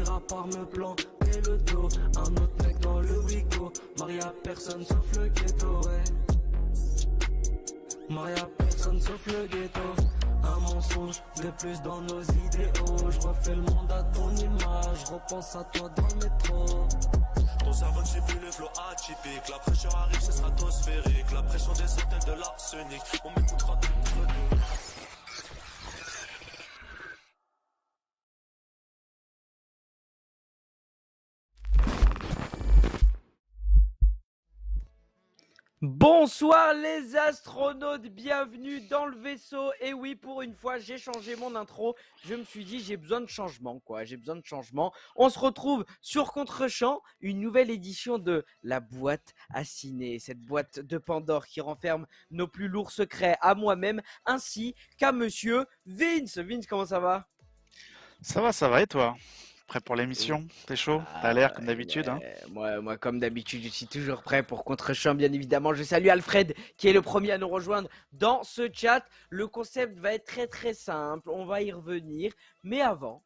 finira par me planter le dos. Un autre mec dans le Wigo. Maria personne sauf le ghetto, ouais. Maria personne sauf le ghetto. Un mensonge de plus dans nos idéaux. Je refais le monde à ton image. Je repense à toi dans le métro. Ton cerveau ne suit plus le flow atypique. La pression arrive, c'est stratosphérique. La pression descend telle de l'arsenic. On m'écoutera tout le temps. Bonsoir les astronautes, bienvenue dans le vaisseau. Et oui, pour une fois, j'ai changé mon intro. Je me suis dit, j'ai besoin de changement, quoi. J'ai besoin de changement. On se retrouve sur Contre-champ, une nouvelle édition de la boîte à ciné. Cette boîte de Pandore qui renferme nos plus lourds secrets à moi-même, ainsi qu'à monsieur Vince. Vince, comment ça va? Ça va, et toi? Prêt pour l'émission? T'es chaud? T'as l'air comme d'habitude, hein? Moi, comme d'habitude, je suis toujours prêt pour Contre-champ, bien évidemment. Je salue Alfred, qui est le premier à nous rejoindre dans ce chat. Le concept va être très très simple, on va y revenir. Mais avant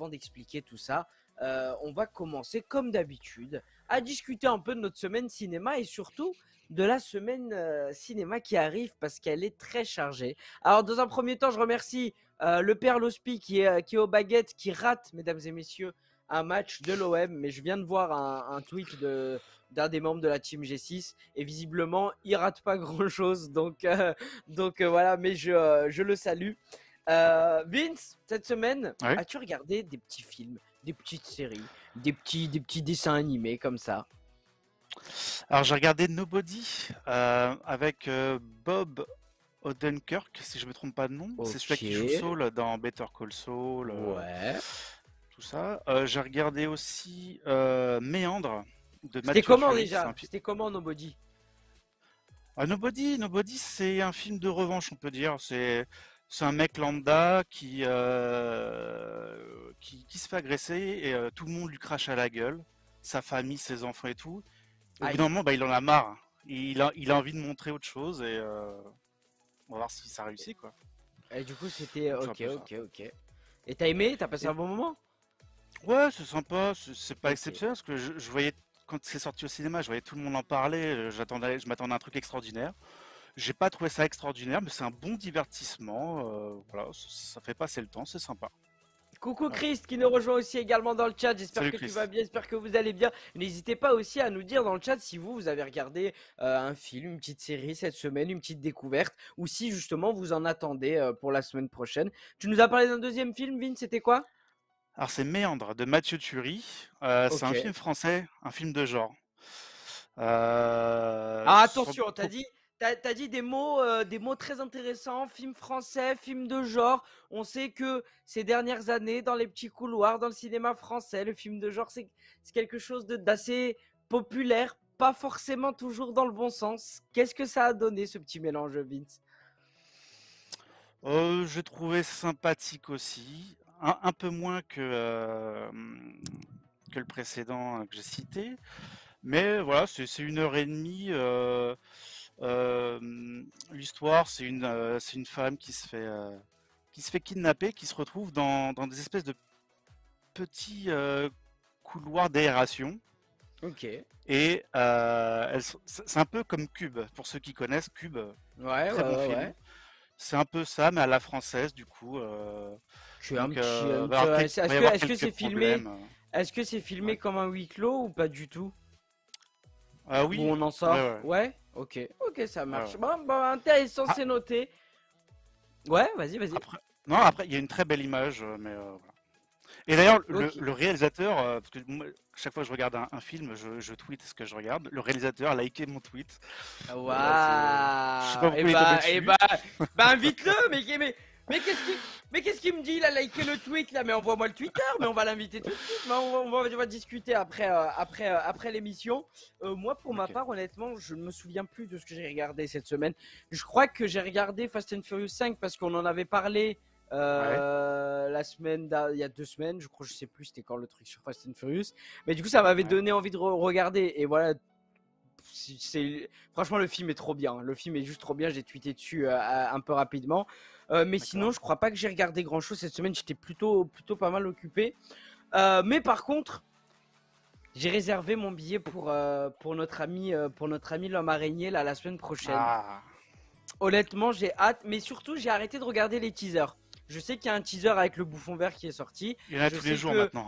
d'expliquer tout ça, on va commencer comme d'habitude à discuter un peu de notre semaine cinéma et surtout de la semaine cinéma qui arrive parce qu'elle est très chargée. Alors, dans un premier temps, je remercie le père Lospi qui est aux baguettes, qui rate, mesdames et messieurs, un match de l'OM. Mais je viens de voir un tweet d'un des membres de la team G6 et visiblement, il rate pas grand-chose. Donc voilà, mais je le salue. Vince, cette semaine, Ouais. as-tu regardé des petits films, des petites séries, des petits dessins animés comme ça? Alors j'ai regardé Nobody avec Bob Odenkirk, si je me trompe pas de nom. C'est celui qui joue Ok. Saul dans Better Call Saul, Ouais. tout ça. J'ai regardé aussi Méandre de C'était Mathieu comment Turi. déjà? C'était comment Nobody? Nobody, c'est un film de revanche, on peut dire. C'est un mec lambda qui se fait agresser et tout le monde lui crache à la gueule, sa famille, ses enfants et tout. Et au bout d'un Aïe. moment, il en a marre. Il a envie de montrer autre chose et on va voir si ça réussit, quoi. Et du coup, c'était Donc c'est un ok, peu ça. ok, ok. Et t'as aimé? T'as passé Et un bon moment? ouais, c'est sympa, c'est pas Ok. exceptionnel parce que je voyais quand c'est sorti au cinéma, je voyais tout le monde en parler. Je m'attendais à un truc extraordinaire. J'ai pas trouvé ça extraordinaire, mais c'est un bon divertissement. Voilà, ça fait passer le temps, c'est sympa. Coucou Voilà. Christ qui nous rejoint aussi également dans le chat. J'espère Salut que tu Chris. vas bien, j'espère que vous allez bien. N'hésitez pas aussi à nous dire dans le chat si vous avez regardé un film, une petite série cette semaine, une petite découverte, ou si justement vous en attendez pour la semaine prochaine. Tu nous as parlé d'un deuxième film, Vin, c'était quoi? Alors c'est Méandre de Mathieu Turi. C'est un Ok. film français, un film de genre. Ah, Sur attention, t'as dit des mots très intéressants, film français, film de genre. On sait que ces dernières années, dans les petits couloirs, dans le cinéma français, le film de genre, c'est quelque chose d'assez populaire, pas forcément toujours dans le bon sens. Qu'est-ce que ça a donné, ce petit mélange, Vince? J'ai trouvé sympathique aussi, un peu moins que le précédent que j'ai cité, mais voilà, c'est 1 heure et demie. L'histoire, c'est une femme qui se fait kidnapper, qui se retrouve dans des espèces de petits couloirs d'aération. Ok. Et c'est un peu comme Cube, pour ceux qui connaissent Cube, Ouais, ouais, très bon ouais, film. ouais. C'est un peu ça, mais à la française, du coup. Tu as un Donc, petit, va y avoir est-ce que quelques c'est filmé, problèmes. est-ce que c'est filmé Ouais. comme un huis clos ou pas du tout? Ah Où oui, on en ouais, sort? ouais, Ouais? Ok, ok, ça ouais, marche. ouais. Bon, intéressant, Ah, c'est noté. Ouais, vas-y, vas-y. après, non, après, il y a une très belle image, mais voilà. Et d'ailleurs, Ok. le réalisateur, parce que moi, chaque fois que je regarde un film, je tweete ce que je regarde. Le réalisateur a liké mon tweet. Voilà, je sais pas Waouh! pourquoi il est tombé dessus. Invite-le! Mais qu'est-ce qu'il me dit? Il a liké le tweet là, mais envoie-moi le Twitter, mais on va l'inviter tout de suite. Mais on va discuter après l'émission. Moi, pour ma Ok. part, honnêtement, je ne me souviens plus de ce que j'ai regardé cette semaine. Je crois que j'ai regardé Fast and Furious 5 parce qu'on en avait parlé Ouais. la semaine, il y a 2 semaines, je crois, je sais plus c'était quand le truc sur Fast and Furious. Mais du coup, ça m'avait Ouais. donné envie de regarder. Et voilà, franchement, le film est trop bien. Le film est juste trop bien. J'ai tweeté dessus un peu rapidement. Mais sinon, D'accord. je crois pas que j'ai regardé grand chose cette semaine. J'étais plutôt pas mal occupé. Mais par contre, j'ai réservé mon billet pour notre ami l'homme araignée là, la semaine prochaine. Ah, Honnêtement, j'ai hâte, mais surtout, j'ai arrêté de regarder les teasers. Je sais qu'il y a un teaser avec le bouffon vert qui est sorti. il y en a Je tous les sais jours que- maintenant.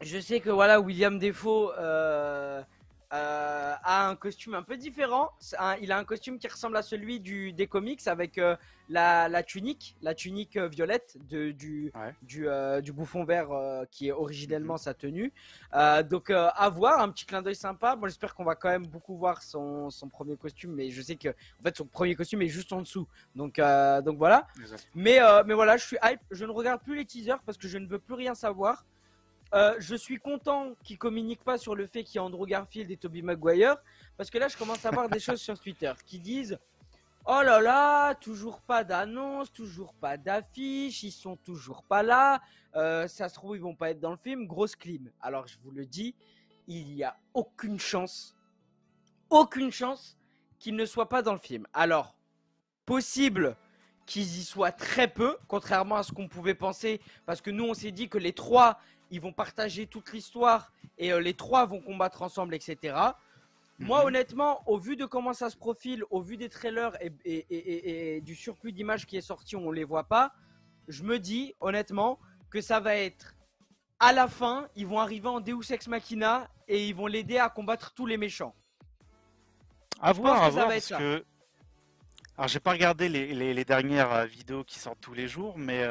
Je sais que voilà, William Defoe a un costume un peu différent. Il a un costume qui ressemble à celui des comics avec la tunique violette Ouais. du bouffon vert qui est originellement Mhm. sa tenue. Donc à voir, un petit clin d'œil sympa. Moi j'espère qu'on va quand même beaucoup voir son premier costume, mais je sais que en fait son premier costume est juste en dessous. Donc voilà. Exact. Mais voilà, je suis hype. Je ne regarde plus les teasers parce que je ne veux plus rien savoir. Je suis content qu'ils communiquent pas sur le fait qu'il y a Andrew Garfield et Tobey Maguire, parce que là je commence à voir des choses sur Twitter qui disent oh là là, toujours pas d'annonce, toujours pas d'affiche, ils sont toujours pas là, ça se trouve ils vont pas être dans le film, grosse clim. Alors je vous le dis, il y a aucune chance qu'ils ne soient pas dans le film. Alors, possible qu'ils y soient très peu, contrairement à ce qu'on pouvait penser, parce que nous on s'est dit que les trois ils vont partager toute l'histoire et les trois vont combattre ensemble, etc. Moi, Mhm. honnêtement, au vu de comment ça se profile, au vu des trailers et du surplus d'images qui est sorti, on les voit pas, je me dis honnêtement que ça va être à la fin, ils vont arriver en Deus Ex Machina et ils vont l'aider à combattre tous les méchants. À Je pense voir, que ça va être parce ça. que. Alors, j'ai pas regardé les dernières vidéos qui sortent tous les jours, mais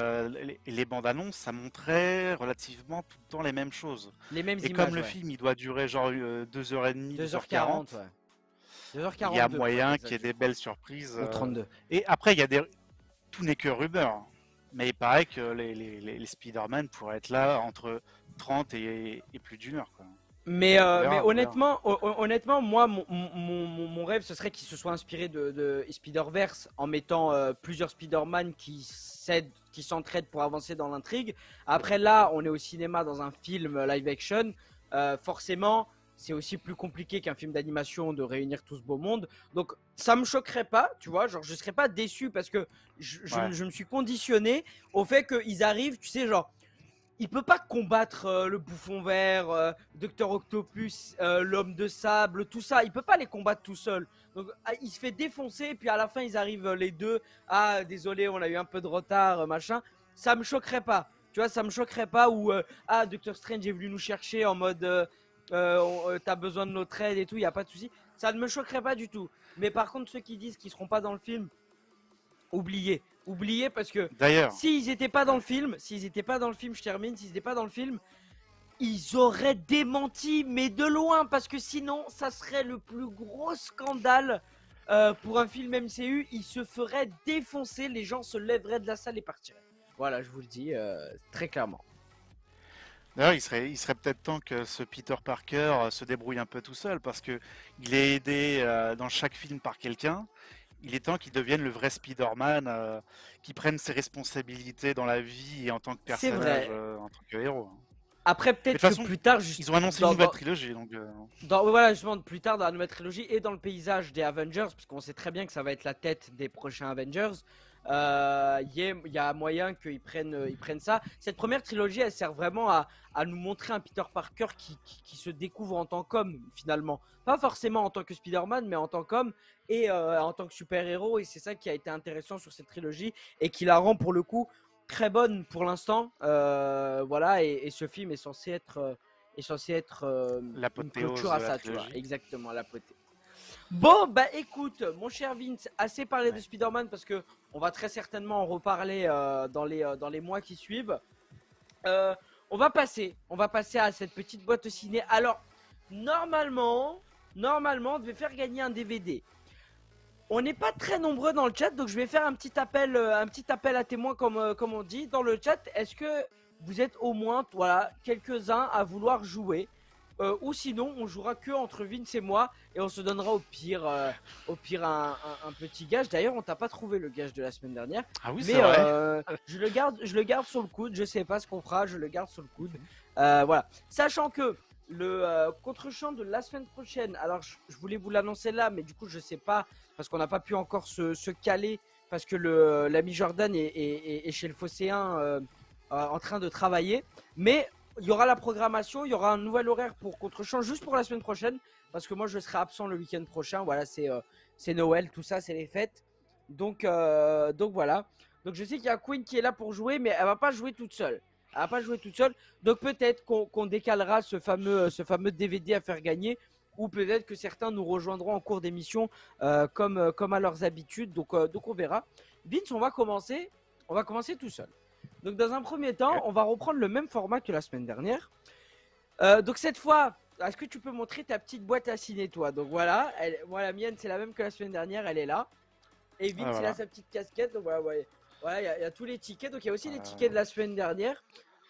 les bandes annonces, ça montrait relativement tout le temps les mêmes choses. Les mêmes Et images, comme le ouais. film, il doit durer genre 2h30, 2h40, 2h40, ouais. il 2h42. y a moyen qu'il y ait des belles surprises. Ou 32. Et après, il y a des. Tout n'est que rumeur. Mais il paraît que les Spider-Man pourraient être là entre 30 et plus d'une heure, quoi. Mais On verra. honnêtement, moi, mon rêve, ce serait qu'il se soit inspiré de Spider-Verse en mettant plusieurs Spider-Man qui s'entraident pour avancer dans l'intrigue. Après, là, on est au cinéma dans un film live action. Forcément, c'est aussi plus compliqué qu'un film d'animation de réunir tout ce beau monde. Donc, ça me choquerait pas, tu vois. Genre, je serais pas déçu parce que Ouais. je me suis conditionné au fait qu'ils arrivent, tu sais, genre. Il peut pas combattre le bouffon vert, Docteur Octopus, l'homme de sable, tout ça. Il peut pas les combattre tout seul. Donc il se fait défoncer et puis à la fin ils arrivent les deux. Ah désolé, on a eu un peu de retard, machin. Ça me choquerait pas. Tu vois, ça me choquerait pas où ah Doctor Strange est venu nous chercher en mode t'as besoin de notre aide et tout. Il y a pas de souci. Ça ne me choquerait pas du tout. Mais par contre ceux qui disent qu'ils seront pas dans le film, oubliez parce que D'ailleurs, s'ils étaient pas dans le film, je termine, s'ils étaient pas dans le film, ils auraient démenti, mais de loin, parce que sinon, ça serait le plus gros scandale pour un film MCU. Il se ferait défoncer, les gens se lèveraient de la salle et partiraient. Voilà, je vous le dis très clairement. d'ailleurs, il serait peut-être temps que ce Peter Parker se débrouille un peu tout seul, parce que il est aidé dans chaque film par quelqu'un. Il est temps qu'il devienne le vrai Spider-Man, qu'il prenne ses responsabilités dans la vie et en tant que C'est vrai. personnage, en tant que héros. Après, De peut-être toute que façon, plus tard, ils ont annoncé une nouvelle trilogie, donc voilà, justement, plus tard dans la nouvelle trilogie et dans le paysage des Avengers, parce qu'on sait très bien que ça va être la tête des prochains Avengers, il y a moyen qu'ils prennent ça. Cette première trilogie, elle sert vraiment à nous montrer un Peter Parker qui se découvre en tant qu'homme, finalement. Pas forcément en tant que Spider-Man, mais en tant qu'homme et en tant que super-héros. Et c'est ça qui a été intéressant sur cette trilogie et qui la rend, pour le coup, très bonne pour l'instant. Voilà, et ce film est censé être une l'apothéose clôture de à la ça, tu vois. trilogie. Exactement, l'apothéose. Bon, bah écoute, mon cher Vince, assez parlé de Ouais. Spider-Man parce que on va très certainement en reparler dans les mois qui suivent. On va passer à cette petite boîte au ciné. Alors, normalement, on devait faire gagner un DVD. On n'est pas très nombreux dans le chat, donc je vais faire un petit appel à témoins comme on dit dans le chat. Est-ce que vous êtes au moins, voilà, quelques-uns à vouloir jouer? Ou sinon, on jouera que entre Vince et moi et on se donnera au pire un petit gage. D'ailleurs, on t'a pas trouvé le gage de la semaine dernière, Ah oui, mais c'est vrai. je le garde sur le coude. Je sais pas ce qu'on fera, je le garde sur le coude. Voilà, sachant que le contre-champ de la semaine prochaine. Alors, je voulais vous l'annoncer là, mais du coup, je sais pas parce qu'on n'a pas pu encore se caler parce que l'ami Jordan est chez le Phocéen en train de travailler. Mais il y aura la programmation, il y aura un nouvel horaire pour Contre-champ juste pour la semaine prochaine. Parce que moi, je serai absent le week-end prochain. Voilà, c'est Noël, tout ça, c'est les fêtes. Donc voilà. Donc je sais qu'il y a Queen qui est là pour jouer, mais elle va pas jouer toute seule. Elle va pas jouer toute seule. Donc peut-être qu'on décalera ce fameux DVD à faire gagner. Ou peut-être que certains nous rejoindront en cours d'émission comme à leurs habitudes. Donc on verra. Vince, on va commencer tout seul. Donc dans un premier temps, on va reprendre le même format que la semaine dernière. Donc cette fois, est-ce que tu peux montrer ta petite boîte à ciné, toi? Donc voilà, moi la mienne c'est la même que la semaine dernière, elle est là. Et Vince, il a sa petite casquette. Donc voilà, il y a tous les tickets. Donc il y a aussi les tickets de la semaine dernière.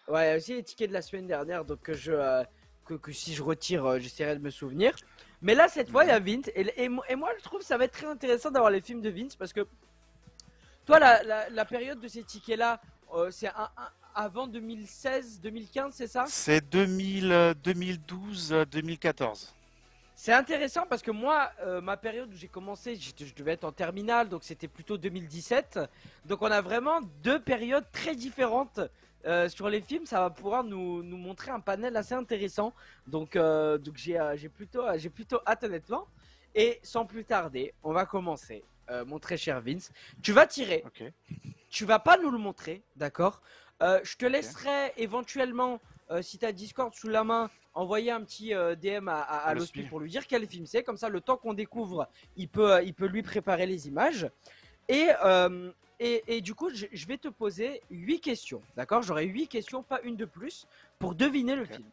Ouais, il y a aussi les tickets de la semaine dernière. Donc que si je retire, j'essaierai de me souvenir. Mais là, cette fois, il y a Vince. Et moi, je trouve que ça va être très intéressant d'avoir les films de Vince. Parce que toi, la période de ces tickets-là, c'est avant 2016, 2015, c'est ça? C'est 2012, 2014. C'est intéressant parce que moi, ma période où j'ai commencé, je devais être en terminale, donc c'était plutôt 2017. Donc on a vraiment deux périodes très différentes sur les films. Ça va pouvoir nous montrer un panel assez intéressant. Donc j'ai plutôt hâte honnêtement. Et sans plus tarder, on va commencer. Mon très cher Vince, tu vas tirer. Okay. Tu vas pas nous le montrer, d'accord? Je te laisserai éventuellement, si tu as Discord sous la main, envoyer un petit DM à l'hospi pour lui dire quel film c'est. Comme ça, le temps qu'on découvre, il peut lui préparer les images. Et du coup, je vais te poser 8 questions, d'accord? J'aurai 8 questions, pas une de plus, pour deviner le film.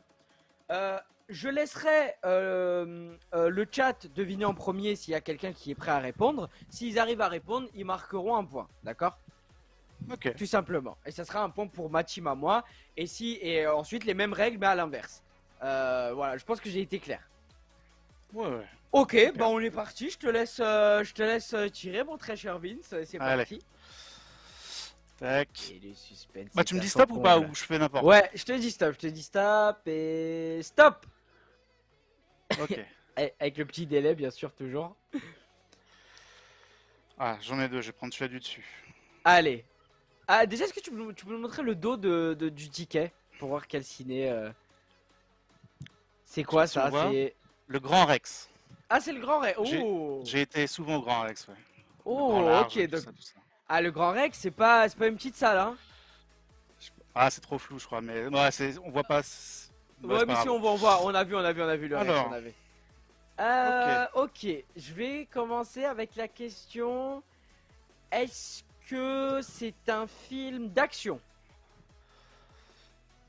Je laisserai le chat deviner en premier s'il y a quelqu'un qui est prêt à répondre. S'ils arrivent à répondre, ils marqueront un point, d'accord? Ok. Tout simplement. Et ça sera un point pour ma team à moi. Et ensuite, les mêmes règles, mais à l'inverse. Voilà, je pense que j'ai été clair. Ouais. Ok, bah on est parti. Je te laisse tirer, mon très cher Vince. C'est parti. Tac. Et le suspense. Bah, tu me dis stop ou pas? Ou je fais n'importe? Ouais, je te dis stop et stop. Ok. Avec le petit délai, bien sûr, toujours. Ah, j'en ai deux, je vais prendre celui-là du dessus. Allez. Ah, déjà, est-ce que tu peux nous montrer le dos du ticket pour voir quel ciné c'est quoi ça? C'est le Grand Rex. Ah, c'est le Grand Rex. Oh, j'ai été souvent au Grand Rex, ouais. Oh, large, ok. Donc... tout ça. Ah, le Grand Rex, c'est pas une petite salle, hein? Ah, c'est trop flou, je crois, mais ouais, on voit pas. Ouais, mais si on voit, on a vu le Alors... Rex, on avait. Ok, je vais commencer avec la question. Est-ce que c'est un film d'action?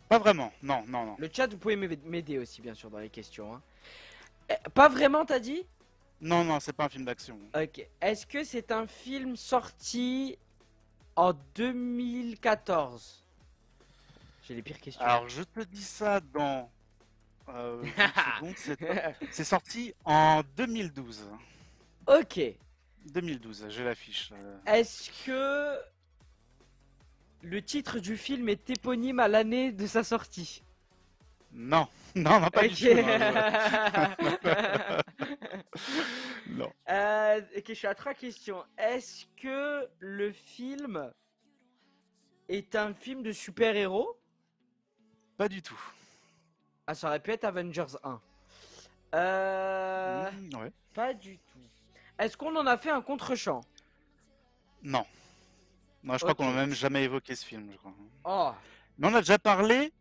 Pas vraiment, non. Le chat, vous pouvez m'aider aussi, bien sûr, dans les questions. Hein. Pas vraiment, t'as dit? Non, c'est pas un film d'action. Ok. Est-ce que c'est un film sorti en 2014? J'ai les pires questions. Alors, je te dis ça dans 10 secondes. C'est sorti en 2012. Ok. 2012, j'ai l'affiche. Est-ce que le titre du film est éponyme à l'année de sa sortie? Non, pas du tout. Non. Ok, je suis à 3 questions. Est-ce que le film est un film de super-héros? Pas du tout. Ah, ça aurait pu être Avengers 1. Ouais. Pas du tout. Est-ce qu'on en a fait un contre-champ? Non. Non, je crois qu'on n'a même jamais évoqué ce film, je crois. Oh. Mais on a déjà parlé.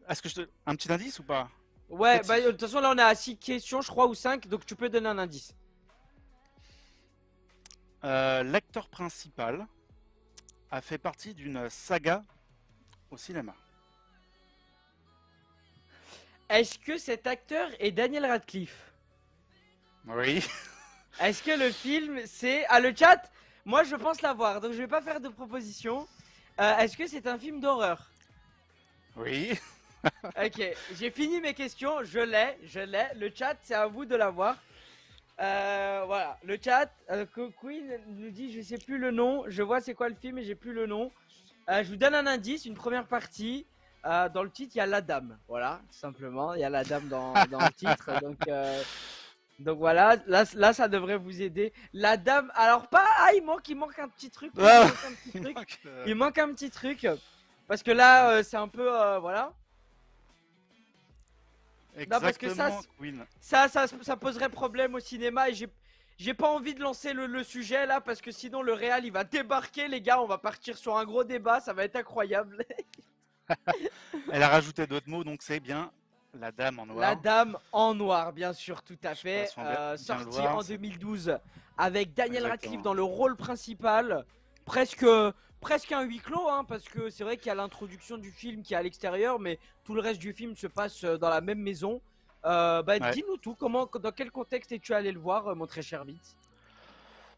Est-ce que un petit indice ou pas? Ouais, bah de toute façon là on est à 6 questions, je crois, ou 5, donc tu peux donner un indice. L'acteur principal a fait partie d'une saga au cinéma. Est-ce que cet acteur est Daniel Radcliffe? Oui. Est-ce que le film c'est... Ah, le chat, moi je pense l'avoir, donc je vais pas faire de proposition. Est-ce que c'est un film d'horreur? Oui. Ok, j'ai fini mes questions, je l'ai. Le chat, c'est à vous de l'avoir. Voilà, le chat, Queen nous dit, je sais plus le nom, je vois c'est quoi le film et j'ai plus le nom. Je vous donne un indice, une première partie. Dans le titre, il y a la dame. Voilà, tout simplement, il y a la dame dans le titre. Donc voilà, là, ça devrait vous aider. La dame, alors pas, il manque un petit truc. Il manque un petit truc. Parce que là, c'est un peu, voilà. Non, parce que Exactement, Queen. ça poserait problème au cinéma et j'ai pas envie de lancer le sujet là parce que sinon le Real il va débarquer, les gars, on va partir sur un gros débat, ça va être incroyable. Elle a rajouté d'autres mots, donc c'est bien La Dame en La Noir. Dame en Noir, bien sûr, tout à Je sais pas fait. si on va bien le Sorti voir. en 2012 avec Daniel Radcliffe Exactement. dans le rôle principal. Presque, presque un huis clos, hein, parce que c'est vrai qu'il y a l'introduction du film qui est à l'extérieur, mais tout le reste du film se passe dans la même maison. Bah, Ouais. dis-nous tout, dans quel contexte es-tu allé le voir, mon très cher Vince?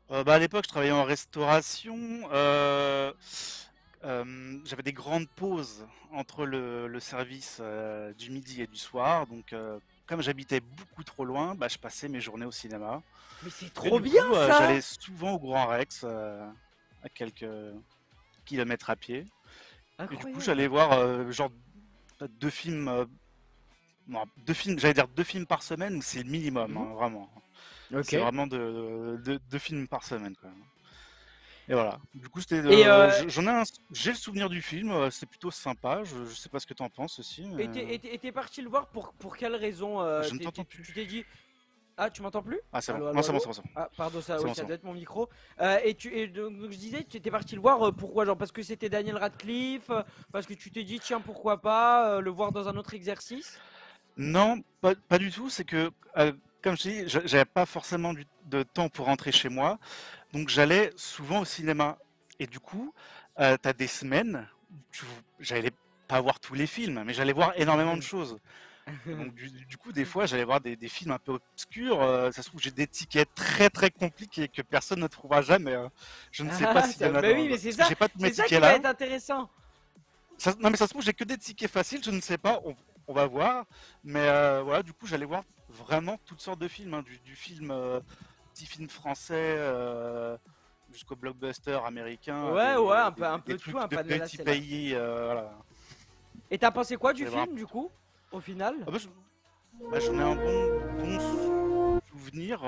Bah, à l'époque, je travaillais en restauration. J'avais des grandes pauses entre le service du midi et du soir. Donc, comme j'habitais beaucoup trop loin, bah, je passais mes journées au cinéma. Mais c'est Et trop du bien coup, ça! j'allais souvent au Grand Rex, à quelques kilomètres à pied. Et du coup, Incroyable. j'allais voir genre deux films, non, deux films, j'allais dire deux films par semaine, c'est le minimum, hein, vraiment. Ok. C'est vraiment deux films par semaine, quoi. Et voilà. Du coup, c'était, Et j'ai le souvenir du film, c'est plutôt sympa. Je sais pas ce que t'en penses aussi. t'es parti le voir pour quelle raison Je ne t'entends tu plus. t'es dit. Ah, tu m'entends plus? Ah, c'est bon. Allô, allô, Non, c'est bon, allô? c'est bon, c'est bon. Ah, pardon, ça, C'est oui, bon, ça c'est doit bon. être mon micro. Et donc je disais, tu étais parti le voir, pourquoi? Genre parce que c'était Daniel Radcliffe, parce que tu t'es dit, tiens, pourquoi pas le voir dans un autre exercice? Non, pas du tout. C'est que, comme je t'ai dit, j'avais pas forcément de temps pour rentrer chez moi, donc j'allais souvent au cinéma. Et du coup, t'as des semaines où j'allais pas voir tous les films, mais j'allais voir énormément de choses. Donc du coup, des fois, j'allais voir des films un peu obscurs. Ça se trouve, j'ai des tickets très très compliqués que personne ne trouvera jamais. Je ne sais pas Ah, s'il y en a bah oui, mais parce que j'ai pas tous mes c'est ça qui tickets va là. être intéressant. Non, mais ça se trouve, j'ai que des tickets faciles. Je ne sais pas. On va voir. Mais voilà, du coup, j'allais voir vraiment toutes sortes de films, hein, du film, petit film français. Jusqu'au blockbuster américain, Ouais, ouais, un des peu de tout, trucs un de panel petits assez large. pays, voilà. Et t'as pensé quoi du J'allais voir un film, du coup, au final? Ah bah, j'en ai un bon souvenir,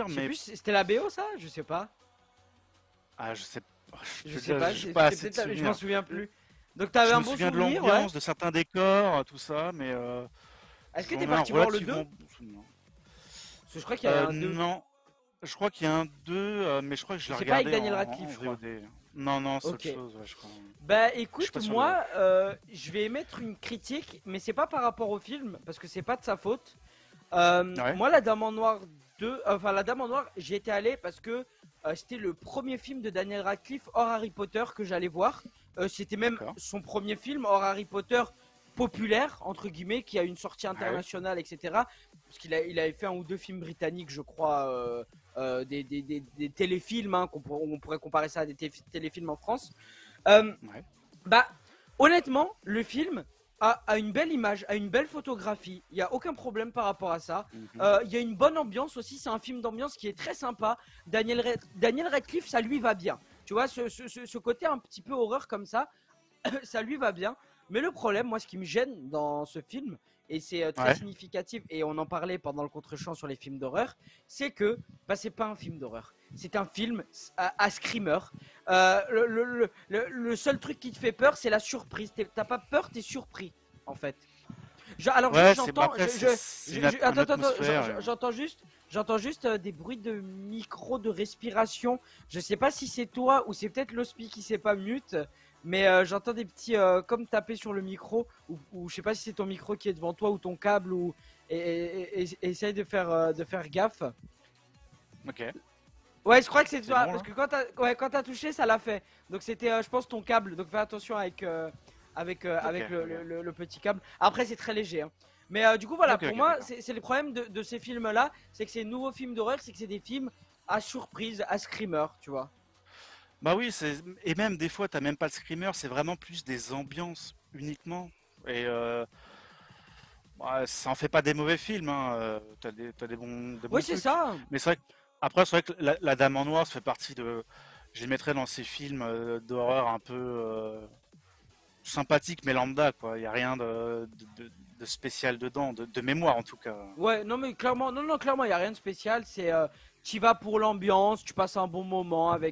Je sais mais plus, c'était la BO ça? Je sais pas. je sais, Je sais pas, j'ai pas assez c'était de peut-être je m'en souvenirs. souviens plus. Donc t'avais Je un me bon souviens de souvenir, ouais. l'ambiance, de certains décors, tout ça, mais Est-ce que t'es j'en ai un parti voir le 2? relativement bon souvenir. Parce que je crois qu'il y avait un 2. Non, je crois qu'il y a un 2, mais je crois que je l'ai C'est pas avec regardé Daniel en Radcliffe, je crois. VOD. Non, non, c'est autre Ok. chose, ouais, je crois. Bah Je suis écoute, pas sûr de. moi, je vais émettre une critique, mais c'est pas par rapport au film, parce que c'est pas de sa faute. Ouais, Moi, La Dame en Noir 2, enfin La Dame en Noir, j'y étais allé parce que c'était le premier film de Daniel Radcliffe hors Harry Potter que j'allais voir. C'était même d'accord. son premier film hors Harry Potter populaire, entre guillemets, qui a une sortie Ouais, internationale, etc. Parce il avait fait un ou deux films britanniques, je crois, des téléfilms, hein, on pourrait comparer ça à des téléfilms en France. ouais. Bah, honnêtement, le film a une belle image, a une belle photographie. Il n'y a aucun problème par rapport à ça. Mhm. Il y a une bonne ambiance aussi. C'est un film d'ambiance qui est très sympa. Daniel Radcliffe, ça lui va bien. Tu vois, ce côté un petit peu horreur comme ça, ça lui va bien. Mais le problème, moi, ce qui me gêne dans ce film, et c'est très Ouais, significatif, et on en parlait pendant le contre-champ sur les films d'horreur, c'est que bah, c'est pas un film d'horreur. C'est un film à screamer. Le seul truc qui te fait peur, c'est la surprise. T'as pas peur, t'es surpris, en fait. Alors ouais, juste, bah, j'entends, après, c'est une atmosphère. j'entends juste des bruits de micro, de respiration. Je sais pas si c'est toi ou c'est peut-être l'hospi qui s'est pas mute, mais j'entends des petits comme taper sur le micro ou je sais pas si c'est ton micro qui est devant toi ou ton câble ou essaye de faire gaffe. Ok, Ouais, je crois que c'est c'est toi bon parce là? que quand t'as touché, ça l'a fait. Donc c'était, je pense, ton câble. Donc fais attention avec Ok, ok. le petit câble. Après, c'est très léger, hein. Mais du coup, voilà, Ok, pour ok, moi, d'accord. c'est le problème de ces films-là, c'est que ces nouveaux films d'horreur, c'est que c'est des films à surprise, à screamer, tu vois. Bah oui, et même des fois, t'as même pas le screamer, c'est vraiment plus des ambiances uniquement. Et bah, ça en fait pas des mauvais films, hein. T'as des Oui, bons c'est trucs. ça. Mais c'est vrai que, après, c'est vrai que la Dame en Noir, ça fait partie de. Je les mettrais dans ces films d'horreur un peu sympathiques, mais lambda, quoi. Il y a rien de spécial dedans, de mémoire en tout cas. Ouais, non, mais clairement, non, clairement, il n'y a rien de spécial. C'est, tu vas pour l'ambiance, tu passes un bon moment Ouais,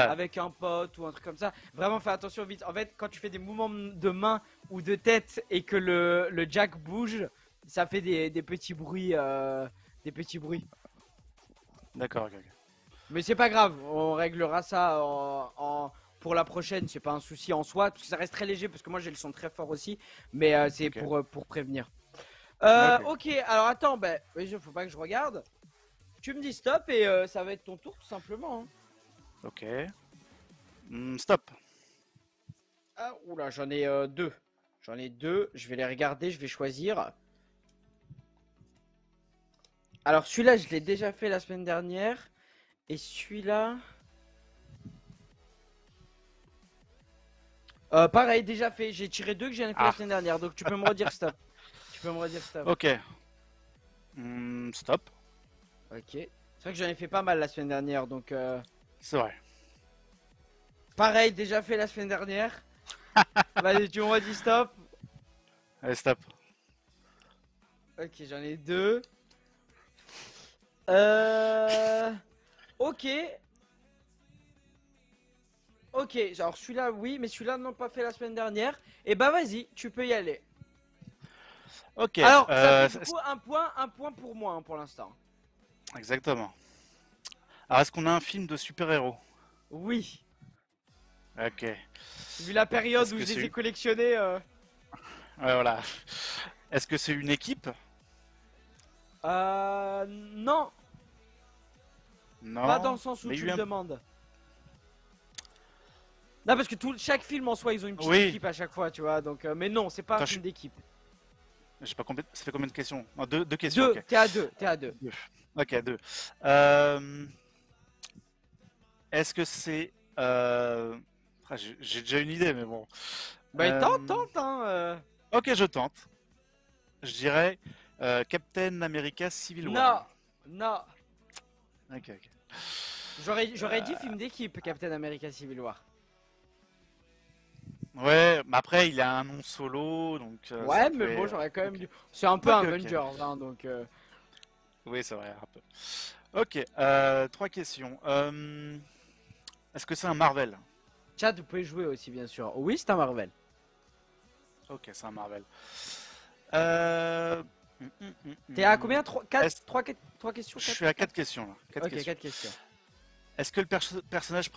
avec un pote ou un truc comme ça. Vraiment, fais attention vite. En fait, quand tu fais des mouvements de main ou de tête et que le jack bouge, ça fait des petits bruits. Des petits bruits. D'accord, ok. Mais c'est pas grave, on réglera ça pour la prochaine, c'est pas un souci en soi, parce que ça reste très léger, parce que moi j'ai le son très fort aussi, mais c'est Ok. pour prévenir. Ok. Ok, alors attends, bah, faut pas que je regarde. Tu me dis stop et ça va être ton tour tout simplement. Hein. Ok. Stop. Ah, oula, j'en ai deux. J'en ai deux, je vais les regarder, je vais choisir. Alors celui-là, je l'ai déjà fait la semaine dernière. Et celui-là... pareil, déjà fait. J'ai tiré deux que j'ai fait la semaine dernière. Donc tu peux me redire stop. Tu peux me redire stop. Ok. Stop. Ok. C'est vrai que j'en ai fait pas mal la semaine dernière. Donc C'est vrai. pareil, déjà fait la semaine dernière. Vas-y, tu me redis stop. Allez, stop. Ok, j'en ai deux. Ok. Ok, alors celui-là, oui, mais celui-là, non, pas fait la semaine dernière. Et bah vas-y, tu peux y aller. Ok. Alors, ça fait du coup un point pour moi hein, pour l'instant. Exactement. Alors, est-ce qu'on a un film de super-héros? Oui. Ok. Vu la période Est-ce où que je les c'est ai collectionnés. Ouais, voilà. Est-ce que c'est une équipe? Non, Non. pas dans le sens où Mais tu il y le a un- demandes. Non, parce que chaque film en soi, ils ont une petite Oui. équipe à chaque fois, tu vois. Donc, mais non, c'est pas un Attends, film d'équipe. J'ai pas compris. Ça fait combien de questions? Non, deux questions. Deux, Ok. t'es à deux, t'es à deux. Deux. Ok, deux. Euh, Est-ce que c'est j'ai déjà une idée, mais bon. Bah, tente, hein. Ok, je tente. Je dirais Captain America Civil Non, War. non. Ok, ok. J'aurais dit film d'équipe, Captain America Civil War. Ouais, mais après il a un nom solo, donc ça Ouais, mais pouvait. bon, j'aurais quand même Ok. dit. C'est un peu Ok, un ok. Avengers, hein, donc. Oui, c'est vrai, un peu. Ok, trois questions. Est-ce que c'est un Marvel? Chat, vous pouvez jouer aussi, bien sûr. Oui, c'est un Marvel. Ok, c'est un Marvel. Euh... T'es à combien? 3, 4, Est-ce- 3 questions? Je 4, suis à quatre questions là. Quatre Ok, questions. 4 questions. Est-ce que le personnage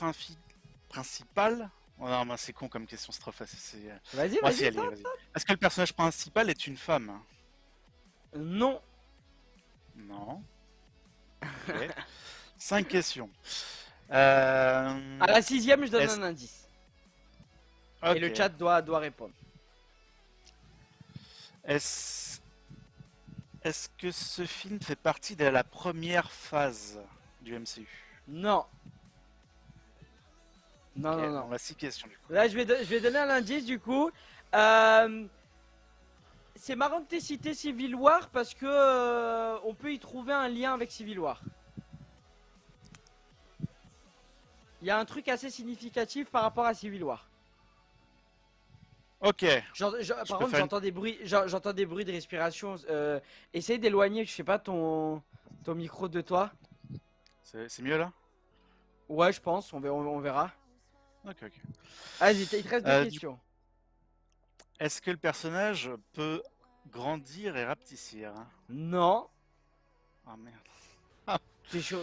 principal... Oh non, moi, c'est con comme question, c'est trop facile. Vas-y, Moi, si, vas-y, allez, tente. vas-y. Est-ce que le personnage principal est une femme? Non. Non. Ok. Cinq questions. À la sixième, je donne est-ce- un indice. Ok. Et le chat doit répondre. Est-ce que ce film fait partie de la première phase du MCU? Non. Non, Ok, non, non. on a six questions du coup. Là, je vais donner un indice du coup. Euh, C'est marrant que t'aies cité Civil War parce que on peut y trouver un lien avec Civil War. Il y a un truc assez significatif par rapport à Civil War. Ok. Par peux contre, faire une- j'entends des bruits de respiration. Essaye d'éloigner, je sais pas, ton micro de toi. C'est mieux là? Ouais, je pense, on verra. Ok, ok. Vas-y, il te reste deux Du questions. Est-ce que le personnage peut grandir et rapetissir? Non, Ah merde.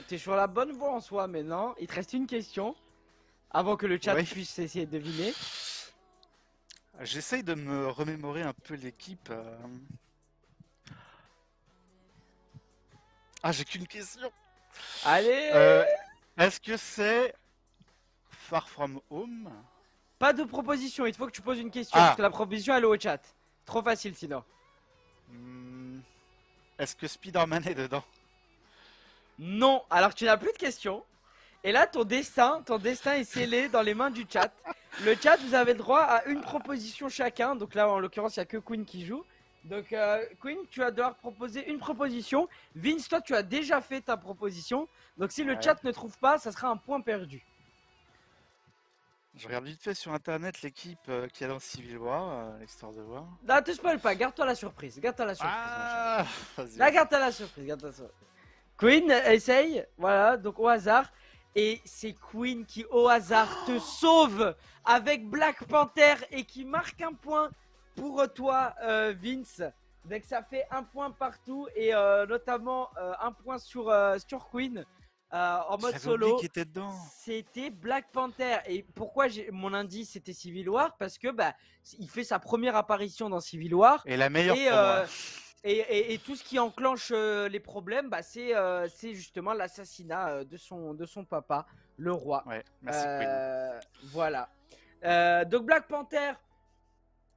t'es sur la bonne voie en soi, mais non. Il te reste une question avant que le chat Oui. puisse essayer de deviner. J'essaye de me remémorer un peu l'équipe. Ah, j'ai qu'une question. Allez, Est-ce que c'est Far From Home? pas de proposition, il faut que tu poses une question, Ah. parce que la proposition elle est au chat. Trop facile sinon. Est-ce que Spider-Man est dedans? Non, alors tu n'as plus de questions. Et là, ton destin est scellé dans les mains du chat. Le chat, vous avez le droit à une proposition chacun. Donc là, en l'occurrence, il n'y a que Queen qui joue. Donc, Queen, tu vas devoir proposer une proposition. Vince, toi, tu as déjà fait ta proposition. Donc, si le Ouais. chat ne trouve pas, ça sera un point perdu. Je regarde vite fait sur internet l'équipe qu'il y a dans Civil War, histoire de voir. Là, te spoil pas, garde-toi la surprise. Garde-toi la surprise. mon cher. Ah, vas-y. Là, garde-toi la surprise. Garde-toi la surprise. Queen, essaye. Voilà, donc au hasard. Et c'est Queen qui, au hasard, te sauve avec Black Panther et qui marque un point pour toi, Vince. Donc ça fait un point partout et notamment un point sur Queen en mode J'avais oublié solo. qu'il était dedans. C'était Black Panther. Et pourquoi mon indice c'était Civil War? Parce que bah, il fait sa première apparition dans Civil War. Et la meilleure Et, pour moi. et tout ce qui enclenche les problèmes, bah, c'est justement l'assassinat de son papa, le roi. Ouais, merci Queen. Voilà. Donc Black Panther,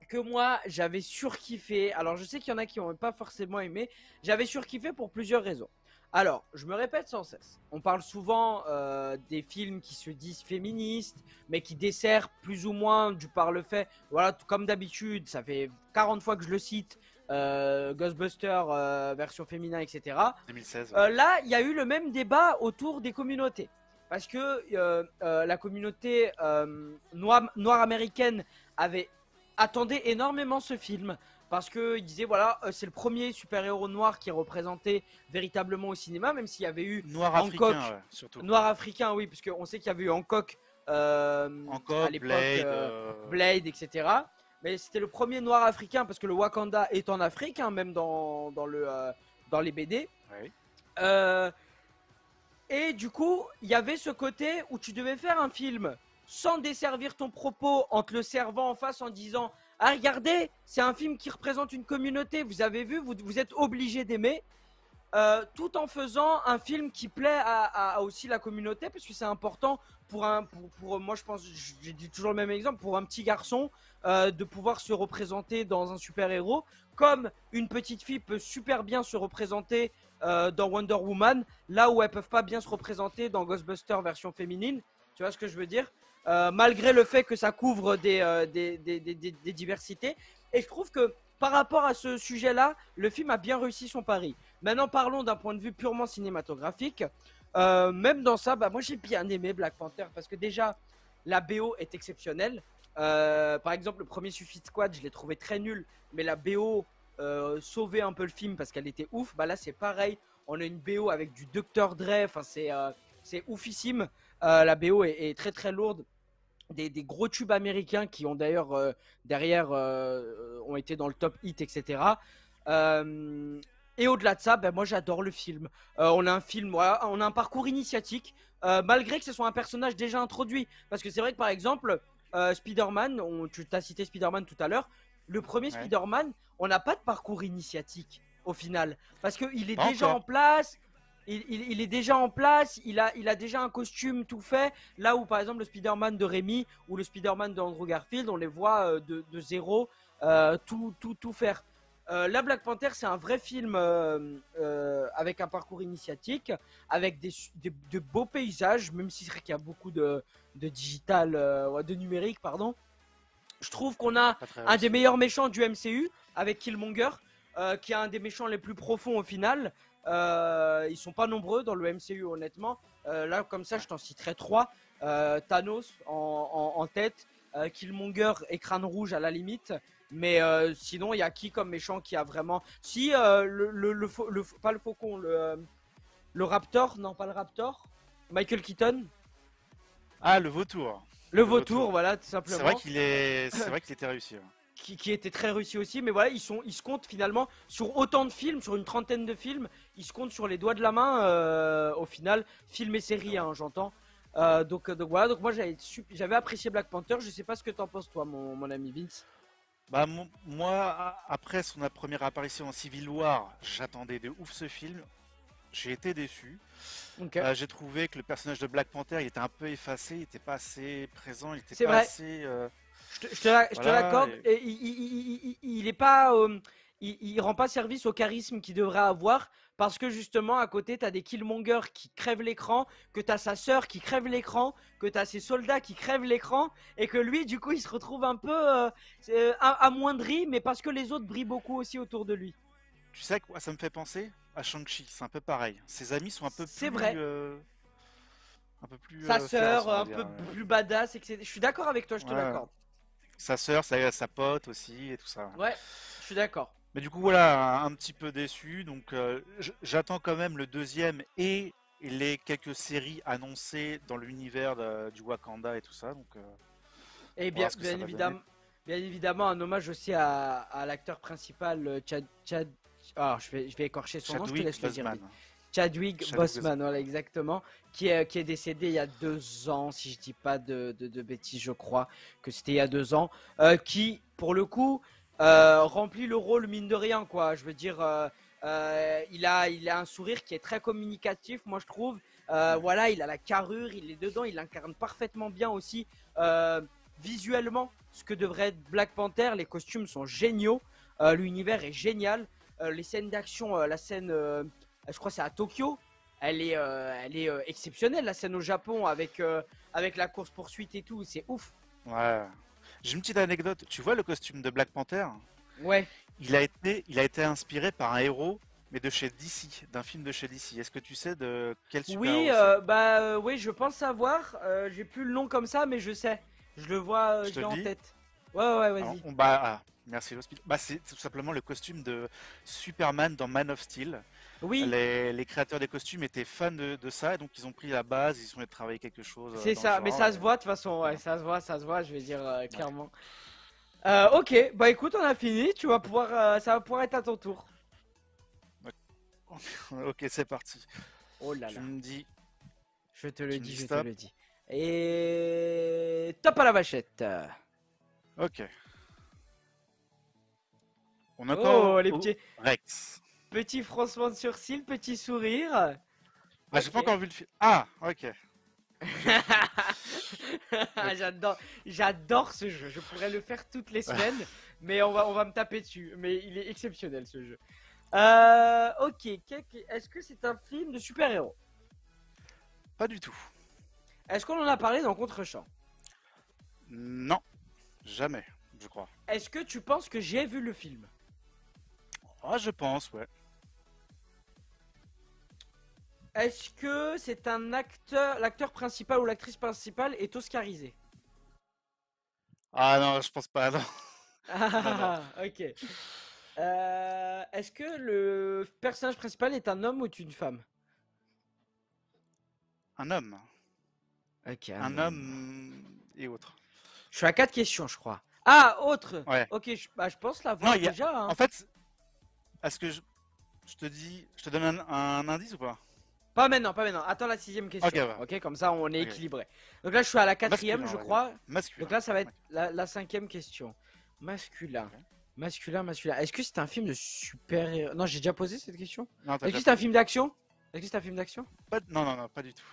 que moi j'avais surkiffé. Alors je sais qu'il y en a qui n'ont pas forcément aimé. J'avais surkiffé pour plusieurs raisons. Alors, je me répète sans cesse. On parle souvent des films qui se disent féministes, mais qui desserrent plus ou moins par le fait. Voilà, comme d'habitude, ça fait 40 fois que je le cite. Ghostbusters, version féminin, etc. 2016. Là, il y a eu le même débat autour des communautés. Parce que la communauté noire américaine attendait énormément ce film. Parce qu'il disait, voilà, c'est le premier super-héros noir qui est représenté véritablement au cinéma, même s'il y avait eu Noir Hancock, africain, ouais, surtout. Noir africain, oui, parce qu'on sait qu'il y avait eu Hancock à l'époque, Blade, etc. Mais c'était le premier noir africain, parce que le Wakanda est en Afrique, hein, même dans les BD. Oui. Et du coup, il y avait ce côté où tu devais faire un film sans desservir ton propos, en te le servant en face en disant « Ah, regardez, c'est un film qui représente une communauté, vous avez vu, vous êtes obligé d'aimer », tout en faisant un film qui plaît à aussi la communauté, parce que c'est important pour moi, je pense, j'ai dit toujours le même exemple, pour un petit garçon, de pouvoir se représenter dans un super-héros, comme une petite fille peut super bien se représenter dans Wonder Woman, là où elles peuvent pas bien se représenter dans Ghostbusters version féminine. Tu vois ce que je veux dire? Malgré le fait que ça couvre des diversités. Et je trouve que par rapport à ce sujet-là, le film a bien réussi son pari. Maintenant, parlons d'un point de vue purement cinématographique. Même dans ça, bah, moi j'ai bien aimé Black Panther parce que déjà, la BO est exceptionnelle. Par exemple, le premier Suicide Squad, je l'ai trouvé très nul, mais la BO sauvait un peu le film parce qu'elle était ouf. Bah là, c'est pareil. On a une BO avec du Dr. Dre, enfin, c'est oufissime. La BO est très très lourde. Des gros tubes américains qui ont d'ailleurs derrière ont été dans le top hit, etc. Et au-delà de ça, ben, moi j'adore le film. On a un film, voilà, on a un parcours initiatique, malgré que ce soit un personnage déjà introduit. Parce que c'est vrai que par exemple, Spider-Man, tu t'as cité Spider-Man tout à l'heure, le premier Ouais. Spider-Man, on n'a pas de parcours initiatique au final. Parce qu'il est Pas déjà encore. en place. Il est déjà en place, il a déjà un costume tout fait. Là où par exemple le Spider-Man de Raimi ou le Spider-Man d'Andrew Garfield, on les voit de zéro tout faire. La Black Panther, c'est un vrai film avec un parcours initiatique, avec de beaux paysages, même si c'est vrai qu'il y a beaucoup de digital, de numérique, pardon. Je trouve qu'on a Pas très un des réussi. meilleurs méchants du MCU avec Killmonger, qui est un des méchants les plus profonds au final. Ils sont pas nombreux dans le MCU, honnêtement. Là, comme ça, je t'en citerai 3. Thanos en tête, Killmonger et Crâne Rouge à la limite. Mais sinon, il y a qui comme méchant qui a vraiment. Si, pas le faucon, le Raptor, non, pas le Raptor. Michael Keaton. Ah, le vautour. Le vautour, voilà, tout simplement. C'est vrai qu'il était réussi. Ouais. Qui était très réussi aussi, mais voilà, ils se comptent finalement sur autant de films, sur une trentaine de films, ils se comptent sur les doigts de la main au final, films et séries, hein, j'entends. Donc voilà, donc moi j'avais apprécié Black Panther, je sais pas ce que t'en penses toi, mon ami Vince. Bah, moi, après son première apparition en Civil War, j'attendais de ouf ce film. J'ai été déçu. Ok. J'ai trouvé que le personnage de Black Panther, il était un peu effacé, il était pas assez présent, il était C'est pas vrai. assez. Je te Voilà, l'accorde, et il est pas, il rend pas service au charisme qu'il devrait avoir, parce que justement à côté t'as des Killmonger qui crèvent l'écran, que t'as sa sœur qui crève l'écran, que t'as ses soldats qui crèvent l'écran, et que lui du coup il se retrouve un peu amoindri, mais parce que les autres brillent beaucoup aussi autour de lui. Tu sais quoi, ça me fait penser à Shang-Chi, c'est un peu pareil. Ses amis sont un peu C'est plus. vrai. Un peu plus. Sa féroces, sœur on va un dire. peu plus badass, etc. Je suis d'accord avec toi, je te Ouais. l'accorde. Sa sœur, sa pote aussi, et tout ça. Ouais, je suis d'accord. Mais du coup, voilà, un petit peu déçu. Donc, j'attends quand même le deuxième et les quelques séries annoncées dans l'univers du Wakanda et tout ça. Donc, Et on bien, verra ce que ça va donner. Bien évidemment, un hommage aussi à l'acteur principal, Ah, je vais écorcher son nom, je te Chadwick laisse le dire. Boseman. Chadwick Boseman, voilà, exactement. Qui est décédé il y a 2 ans, si je dis pas de bêtises, je crois que c'était il y a 2 ans. Qui, pour le coup, remplit le rôle, mine de rien, quoi. Je veux dire, il a un sourire qui est très communicatif, moi, je trouve. Voilà, il a la carrure, il est dedans, il incarne parfaitement bien aussi visuellement ce que devrait être Black Panther. Les costumes sont géniaux, l'univers est génial, les scènes d'action, la scène, je crois que c'est à Tokyo, elle est exceptionnelle. La scène au Japon avec la course poursuite et tout, c'est ouf. Ouais. J'ai une petite anecdote. Tu vois le costume de Black Panther? Ouais. Il a été inspiré par un héros, mais de chez DC, d'un film de chez DC. Est-ce que tu sais de quel Oui, super-héros c'est? oui, je pense savoir. J'ai plus le nom comme ça, mais je sais. Je le vois, Je je te l'ai le en dis. tête. Ouais, Alors, vas-y. merci l'hospice. Bah, c'est tout simplement le costume de Superman dans Man of Steel. Oui, Les créateurs des costumes étaient fans de ça, et donc ils ont pris la base, ils ont travaillé quelque chose c'est dans le ça. Mais genre. ça se voit de toute façon. Ouais, Voilà. ça se voit. Je vais dire Ouais. clairement. Ok, bah écoute, on a fini. Tu vas pouvoir, ça va pouvoir être à ton tour. Ok, c'est parti. Oh là Tu là. me dis, Je te le tu me dis, dis je te stop. le dis. Et top à la vachette. Ok. On est Oh, encore les au Rex. petits froncements de sourcils, petit sourire. Ah, j'ai pas Ok. encore vu le film. Ah, ok. Ok. J'adore ce jeu. Je pourrais le faire toutes les semaines, mais on va me taper dessus. Mais il est exceptionnel ce jeu. Ok. Est-ce que c'est un film de super-héros? Pas du tout. Est-ce qu'on en a parlé dans Contre-champ? Non, jamais, je crois. Est-ce que tu penses que j'ai vu le film? Ah, je pense, ouais. Est-ce que c'est un acteur, l'acteur principal ou l'actrice principale est oscarisé? Ah non, je pense pas, non. Non, non. Ah, ok. Est-ce que le personnage principal est un homme ou une femme? Un homme. Ok, Un un homme. homme et autre. Je suis à 4 questions, je crois. Ah, autre. Ouais. Ok, je pense Non, l'avoir déjà, hein. En fait, est-ce que je te dis... Je te donne un indice ou pas? Pas maintenant, pas maintenant. Attends la 6ème Ok, question. ouais. Ok, comme ça on est Ok. équilibré. Donc là, je suis à la 4ème, Masculin, je on va dire. crois. Masculin. Donc là, ça va être Ok. la 5ème question. Masculin. Ok. Masculin. Est-ce que c'est un film de super... Non, j'ai déjà posé cette question. Non, t'as Est-ce que déjà c'est un posé. film d'action? Est-ce que c'est un film d'action? Non, non, non, pas du tout.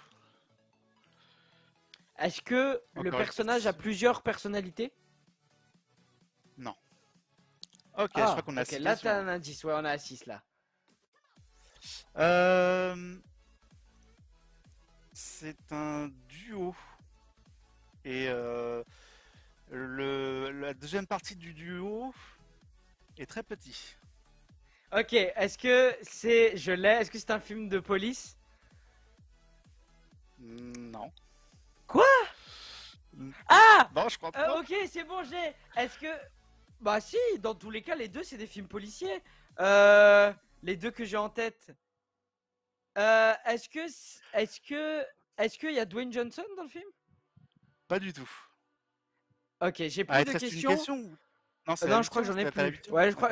Est-ce que le Encore une personnage a question. plusieurs personnalités? Non. Ok, je Ah, crois qu'on a ok, 6 là questions. t'as un indice. Ouais, on a 6 là. C'est un duo. Et la deuxième partie du duo est très petit. Ok, est-ce que c'est... Je l'ai. Est-ce que c'est un film de police? Non. Quoi? Mm. Ah! Non, je crois pas. Ok, c'est bon, j'ai. Est-ce que... Bah si, dans tous les cas, les deux, c'est des films policiers. Les deux que j'ai en tête. Est-ce que... Est-ce qu'il y a Dwayne Johnson dans le film? Pas du tout. Ok, j'ai Ah, plus il de te reste une questions. question Non, c'est la Non, je crois que huitième, j'en ai c'était la plus. huitième. Ouais, je crois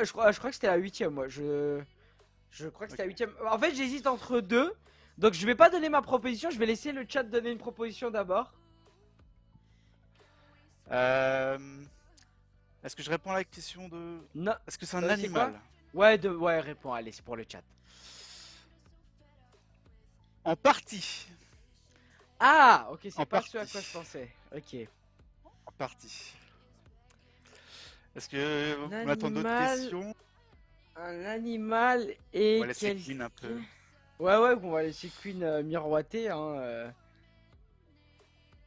que c'était la 8ème, moi. Je crois que c'était la Ok. 8ème. En fait, j'hésite entre deux. Donc, je vais pas donner ma proposition. Je vais laisser le chat donner une proposition d'abord. Est-ce que je réponds à la question de... Non. Est-ce que c'est un C'est quoi? animal? Ouais, réponds. Allez, c'est pour le chat. En partie. Ah, ok, c'est En pas ce à partie. quoi je pensais. Ok. En partie. Est-ce que Un on attend d'autres animal. questions? Un animal On et va laisser quel... Queen un peu. Ouais, on va laisser Queen miroiter. Hein,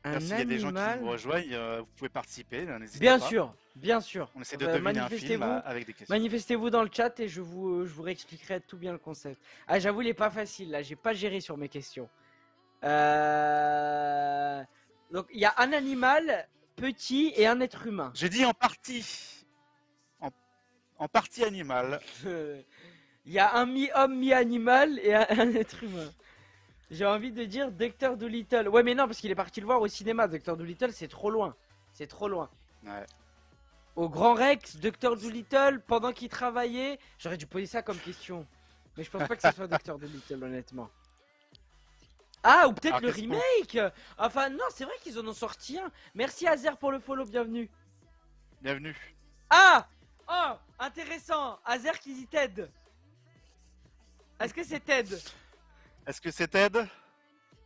Un S'il y a des gens qui animal. nous rejoignent, vous pouvez participer, n'hésitez Bien pas. sûr, bien sûr. On essaie de deviner un film Manifestez-vous. avec des questions. Manifestez-vous dans le chat et je vous réexpliquerai tout bien le concept. Ah, j'avoue, il est pas facile là. J'ai pas géré sur mes questions. Donc, il y a un animal petit et un être humain. J'ai dit en partie. En partie animal. Il y a un mi-homme, mi-animal et un être humain. J'ai envie de dire Dr. Dolittle. Ouais, mais non, parce qu'il est parti le voir au cinéma. Dr. Dolittle, c'est trop loin. C'est trop loin. Ouais. Au Grand Rex, Dr. Dolittle, pendant qu'il travaillait. J'aurais dû poser ça comme question. Mais je pense pas que ce soit Dr. Dolittle, honnêtement. Ah, ou peut-être le remake. Enfin, non, c'est vrai qu'ils en ont sorti un. Merci Azer pour le follow, bienvenue. Bienvenue. Ah! Oh, intéressant. Azer qui dit Ted. Est-ce que c'est Ted? Est-ce que c'est Ted?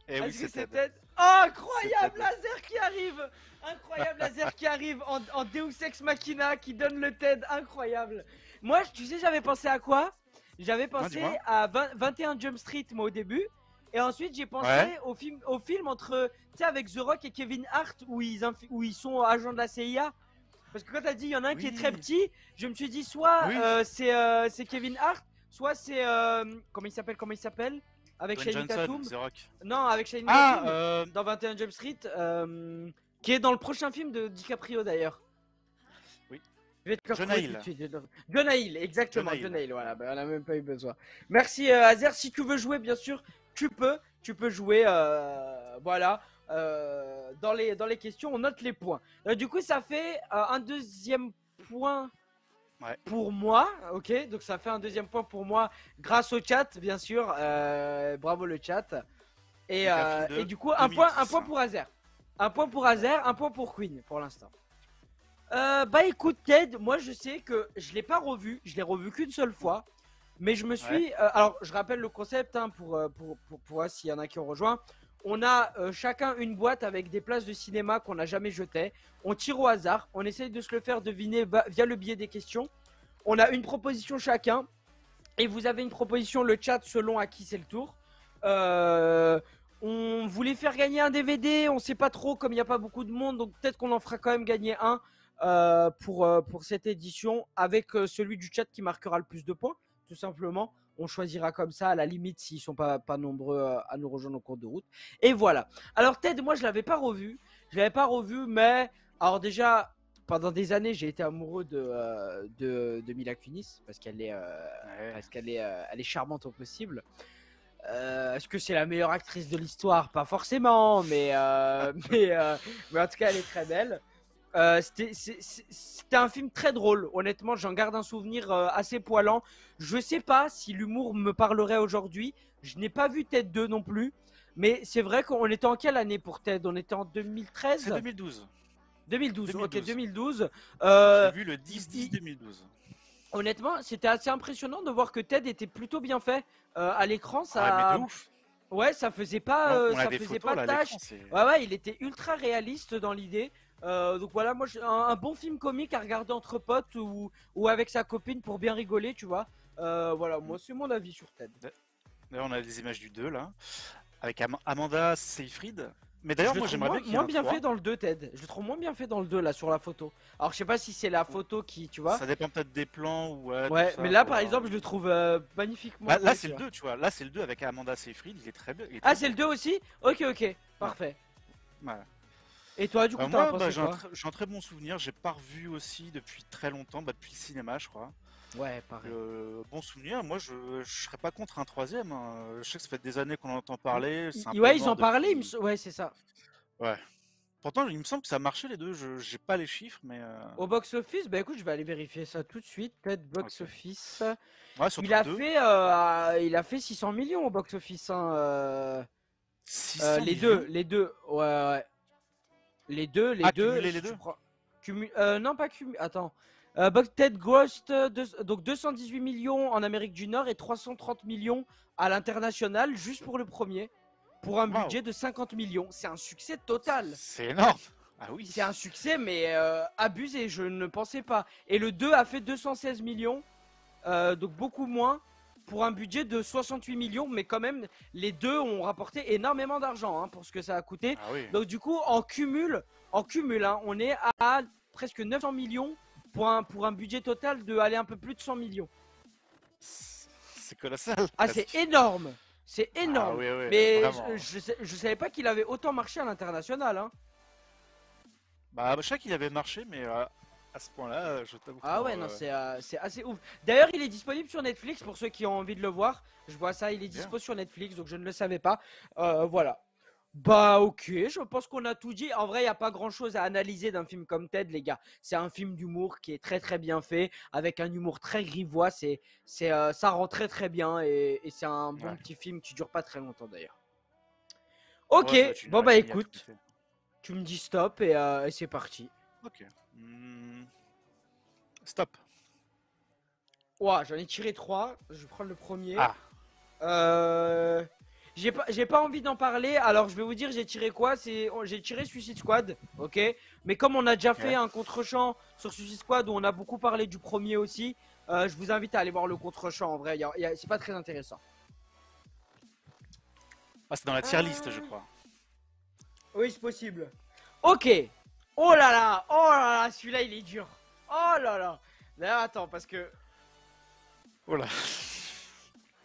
Eh oui, Est-ce que c'est c'est Ted. Ted? Oh, incroyable, Ted. Laser qui arrive! Incroyable, Laser qui arrive en Deus Ex Machina, qui donne le Ted, incroyable. Moi, tu sais, j'avais pensé à quoi? J'avais pensé à 21 Jump Street, moi, au début. Et ensuite, j'ai pensé au film entre, tu sais, avec The Rock et Kevin Hart, où ils sont agents de la CIA. Parce que quand t'as dit, il y en a un qui est très petit, je me suis dit, soit c'est Kevin Hart, soit c'est, comment il s'appelle? Avec Channing Tatum. The Rock. Non, avec Channing Tatum dans 21 Jump Street, qui est dans le prochain film de DiCaprio d'ailleurs. Oui. Jonah Hill. Jonah Hill, exactement. Jonah Hill, voilà, bah, on a même pas eu besoin. Merci Azer, si tu veux jouer, bien sûr, tu peux jouer, voilà. Dans les questions, on note les points. Du coup, ça fait un deuxième point. Ouais. Pour moi, ok, donc ça fait un deuxième point pour moi grâce au chat, bien sûr. Bravo le chat. Et du coup, un point pour Azer. Un point pour Azer, un point pour Queen pour l'instant. Bah écoute, Ted, moi je sais que je l'ai pas revu, je l'ai revu qu'une seule fois. Mais je me suis. Alors, je rappelle le concept hein, pour voir s'il y en a qui ont rejoint. On a chacun une boîte avec des places de cinéma qu'on n'a jamais jetées. On tire au hasard. On essaye de se le faire deviner via le biais des questions. On a une proposition chacun. Et vous avez une proposition, le chat, selon à qui c'est le tour. On voulait faire gagner un DVD. On sait pas trop, comme il n'y a pas beaucoup de monde. Donc peut-être qu'on en fera quand même gagner un pour cette édition. Avec celui du chat qui marquera le plus de points. Tout simplement. On choisira comme ça, à la limite, s'ils sont pas nombreux à nous rejoindre en cours de route. Et voilà. Alors Ted, moi, je l'avais pas revu. Mais... Alors déjà, pendant des années, j'ai été amoureux de Mila Kunis. Parce qu'elle est, elle est charmante au possible. Est-ce que c'est la meilleure actrice de l'histoire? Pas forcément, mais en tout cas, elle est très belle. C'était un film très drôle, honnêtement j'en garde un souvenir assez poilant. Je sais pas si l'humour me parlerait aujourd'hui. Je n'ai pas vu Ted 2 non plus. Mais c'est vrai qu'on était en quelle année pour Ted? On était en 2013? C'est 2012. 2012, ok 2012. J'ai vu le 10-10-2012. Honnêtement c'était assez impressionnant de voir que Ted était plutôt bien fait à l'écran. Mais de ouf. Ouais, ça faisait pas, ça faisait pas de tâche. Ouais, il était ultra réaliste dans l'idée. Donc voilà, moi un bon film comique à regarder entre potes ou avec sa copine pour bien rigoler, tu vois. Voilà, moi c'est mon avis sur Ted. D'ailleurs, on a des images du 2 là, avec Amanda Seyfried. Mais d'ailleurs, moi j'aimerais bien moins bien fait dans le 2, Ted. Je le trouve moins bien fait dans le 2 là sur la photo. Alors je sais pas si c'est la photo qui, tu vois. Ça dépend peut-être des plans ou ouais, mais là par exemple, je le trouve magnifiquement. Là c'est le 2, tu vois. Là c'est le 2 avec Amanda Seyfried, il est très bien. Ah, c'est le 2 aussi? Ok, parfait. Voilà. Et toi, du coup, t'as pensé quoi? J'ai un très bon souvenir. J'ai pas revu aussi depuis très longtemps, depuis le cinéma, je crois. Ouais, pareil. Bon souvenir. Moi, je serais pas contre un troisième. Hein. Je sais que ça fait des années qu'on en entend parler. Ouais, ils en parlaient. Ouais, c'est ça. Ouais. Pourtant, il me semble que ça marchait les deux. J'ai pas les chiffres, mais. Au box office, bah écoute, je vais aller vérifier ça tout de suite. Peut-être box office. Ouais, il a fait 600 millions au box office. Hein, les deux. Ouais. Les deux. Les deux. Non, pas cumulé. Attends. Ted Ghost, donc 218 millions en Amérique du Nord et 330 millions à l'international, juste pour le premier. Pour un budget de 50 millions. C'est un succès total. C'est énorme. Ah oui. C'est un succès, mais abusé, je ne pensais pas. Et le 2 a fait 216 millions, donc beaucoup moins. Pour un budget de 68 millions, mais quand même, les deux ont rapporté énormément d'argent hein, pour ce que ça a coûté. Ah oui. Donc du coup, en cumul hein, on est à presque 900 millions pour un budget total de aller un peu plus de 100 millions. C'est colossal. Ah, c'est énorme. C'est énorme. Ah, oui, mais je savais pas qu'il avait autant marché à l'international. Hein. Bah, je sais qu'il avait marché, mais... à ce point-là, je t'avoue. Ah ouais, non, c'est assez ouf. D'ailleurs, il est disponible sur Netflix pour ceux qui ont envie de le voir. Je vois ça, il est dispo sur Netflix, donc je ne le savais pas. Voilà. Bah ok, je pense qu'on a tout dit. En vrai, il n'y a pas grand-chose à analyser d'un film comme Ted, les gars. C'est un film d'humour qui est très très bien fait, avec un humour très grivois. Ça rend très très bien et c'est un bon Ouais. petit film qui dure pas très longtemps d'ailleurs. Ok, Ouais, ça doit être une bon heure et bah demie à tout écoute, casser. tu me dis stop et c'est parti. Ok. Stop. Ouah, j'en ai tiré 3. Je vais prendre le premier. Ah, Euh... j'ai pas envie d'en parler, alors je vais vous dire j'ai tiré quoi. J'ai tiré Suicide Squad, ok. Mais comme on a déjà fait ok. un contre-champ sur Suicide Squad où on a beaucoup parlé du premier aussi, je vous invite à aller voir le contre-champ en vrai. C'est pas très intéressant. Ah, c'est dans la tier list, je Euh, crois. Oui, c'est possible. Ok. Oh là là, celui-là il est dur. Oh là là. D'ailleurs, attends, parce que. Oh là.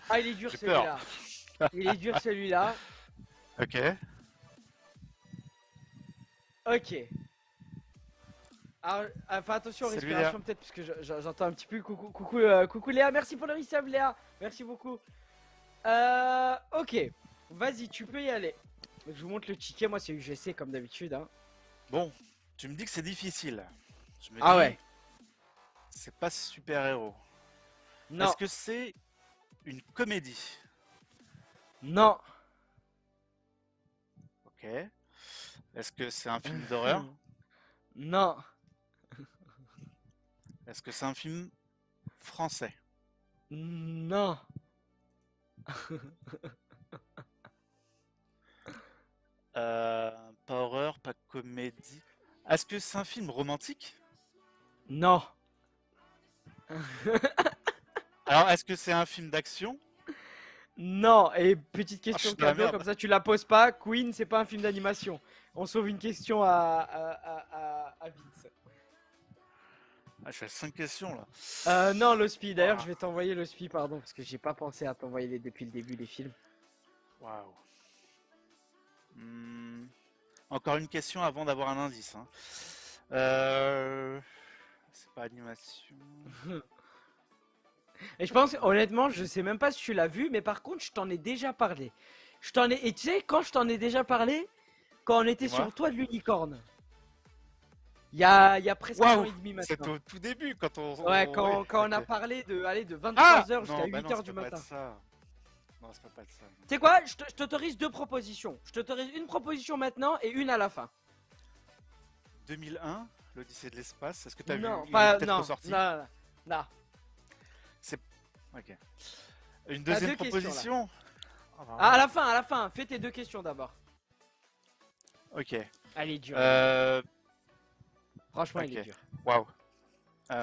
Ah, il est dur J'ai peur. celui-là. Il est dur celui-là. Ok. Ok. Alors, enfin, attention, Celui-là. respiration peut-être, parce que j'entends un petit peu. Coucou Léa, merci pour le resub Léa. Merci beaucoup. Ok. Vas-y, tu peux y aller. Je vous montre le ticket, moi c'est UGC comme d'habitude. Hein. Bon, tu me dis que c'est difficile. Je me Ah dis, ouais. c'est pas super-héros. Non. Est-ce que c'est une comédie? Non. Ok. Est-ce que c'est un film d'horreur? Non. Est-ce que c'est un film français? Non. Pas horreur, pas comédie. Est-ce que c'est un film romantique? Non. Alors, est-ce que c'est un film d'action? Non. Et petite Ah, je question suis dans la cadeau, comme merde. ça tu la poses pas. Queen, c'est pas un film d'animation. On sauve une question à Vince. Ah, je suis à 5 questions là. Non, l'hospi. D'ailleurs, Waouh. je vais t'envoyer l'hospi, pardon, parce que j'ai pas pensé à t'envoyer depuis le début les films. Waouh. Encore une question avant d'avoir un indice. Hein. C'est pas animation. Et je pense, honnêtement, je sais même pas si tu l'as vu, mais par contre, je t'en ai déjà parlé. Et tu sais, quand je t'en ai déjà parlé, quand on était sur Dis-moi. le toit de l'unicorne. Il y a presque un an Waouh. et demi C'est maintenant. au tout début quand on. Ouais, Oui, quand on a ok. parlé de Ah 23h jusqu'à non, bah non, 8h ça du peut pas matin. être ça. Non, ça peut pas être ça. Tu sais quoi? Je t'autorise deux propositions. Je t'autorise une proposition maintenant et une à la fin. 2001, l'Odyssée de l'espace. Est-ce que t'as vu? Non, Il est pas. peut-être Non, ressorti. non, non. C'est. Ok. Une T'as deuxième deux questions là. proposition. Oh, Ah, vraiment. à la fin. Fais tes deux questions d'abord. Ok. Allez, dur. Euh... Franchement, il est Ok. dur. Waouh.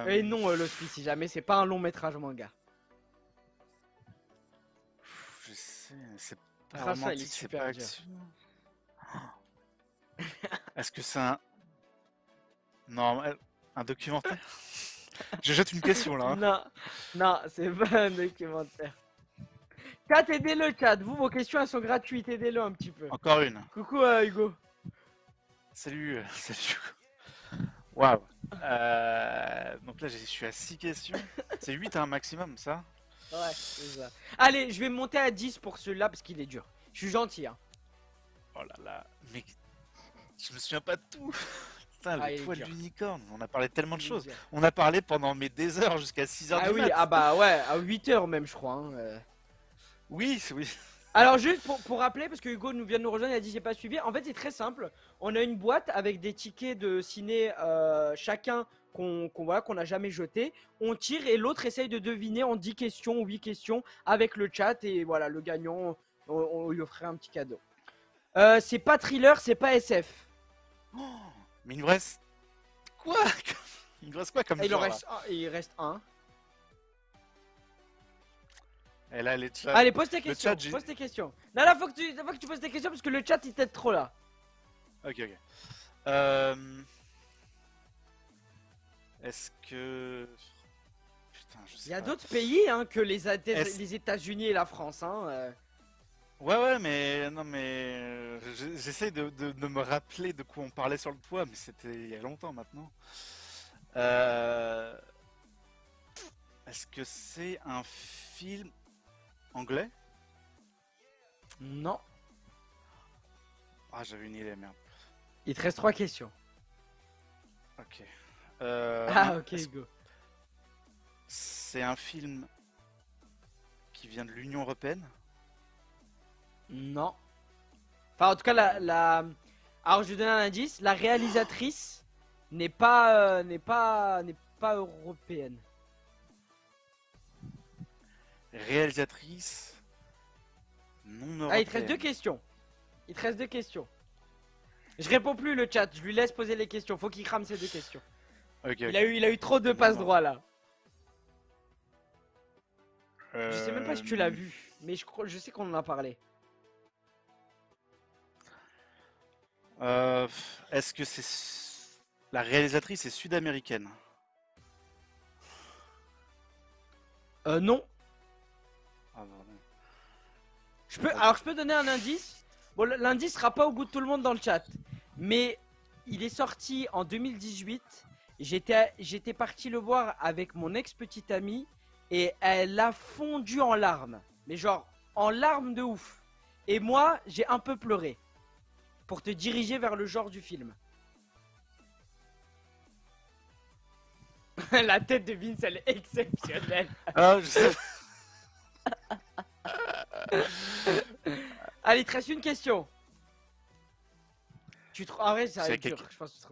Et non, l'hospice, si jamais, c'est pas un long métrage manga. Je sais, c'est pas Franchement, il est romantique, c'est super pas dur. action. Est-ce que c'est un. Non, un documentaire? Je jette une question là. Hein. Non, non, c'est pas un documentaire. Chat, aidez-le, chat. Vous, vos questions, elles sont gratuites. Aidez-le un petit peu. Encore une. Coucou, Hugo. Salut, salut. Waouh. Donc là, je suis à 6 questions. C'est 8 un maximum, ça? Ouais, c'est ça. Allez, je vais monter à 10 pour celui-là parce qu'il est dur. Je suis gentil, hein. Oh là là. Mais je me souviens pas de tout. Putain, Ah, le il est toit de dur. l'unicorne. On a parlé de tellement de Il est choses. dur. On a parlé pendant des heures jusqu'à 6h Ah du oui, mat. ah bah ouais, à 8h même, je crois. Hein. Oui, oui. Alors juste pour rappeler, parce que Hugo nous vient de nous rejoindre, il a dit j'ai pas suivi. En fait c'est très simple, on a une boîte avec des tickets de ciné chacun qu'on n'a jamais jeté. On tire et l'autre essaye de deviner en 10 questions ou 8 questions avec le chat. Et voilà, le gagnant, on lui offrirait un petit cadeau. C'est pas thriller, c'est pas SF. Oh, mais il nous reste quoi? Il nous reste quoi comme Et genre il reste un. Et là, les chats. Allez, pose tes Le questions, chat, pose tes questions. Non, là, faut que tu poses tes questions parce que le chat il t'aide trop là. Ok, ok. Est-ce que. Putain, je sais Il y a pas. d'autres pays hein, que les Est-ce- États-Unis et la France. Hein, Ouais, ouais, mais. Non, mais. J'essaye de me rappeler de quoi on parlait sur le toit, mais c'était il y a longtemps maintenant. Euh... Est-ce que c'est un film anglais? Non. Ah, j'avais une idée, merde. Il te reste 3 questions. Ok. Ah, ok, Hugo. C'est un film qui vient de l'Union Européenne? Non. Enfin, en tout cas, alors, je vais donner un indice. La réalisatrice n'est pas européenne. Réalisatrice non européenne. Ah, il te reste 2 questions. Il te reste 2 questions. Je réponds plus le chat, je lui laisse poser les questions. Faut qu'il crame ces 2 questions. Ok, Il a eu trop de passe droit là. Je sais même pas si tu l'as vu, mais je sais qu'on en a parlé. Est-ce que c'est la réalisatrice est sud-américaine? Non. Ah, pardon. Alors je peux donner un indice. Bon, l'indice sera pas au goût de tout le monde dans le chat, mais il est sorti en 2018. J'étais parti le voir avec mon ex-petite amie et elle a fondu en larmes. Mais genre en larmes de ouf. Et moi, j'ai un peu pleuré. Pour te diriger vers le genre du film. La tête de Vince, elle est exceptionnelle. Ah, je sais. Allez, il te reste une question. En vrai, ça va C'est être dur. quelqu'un- Je pense que tu te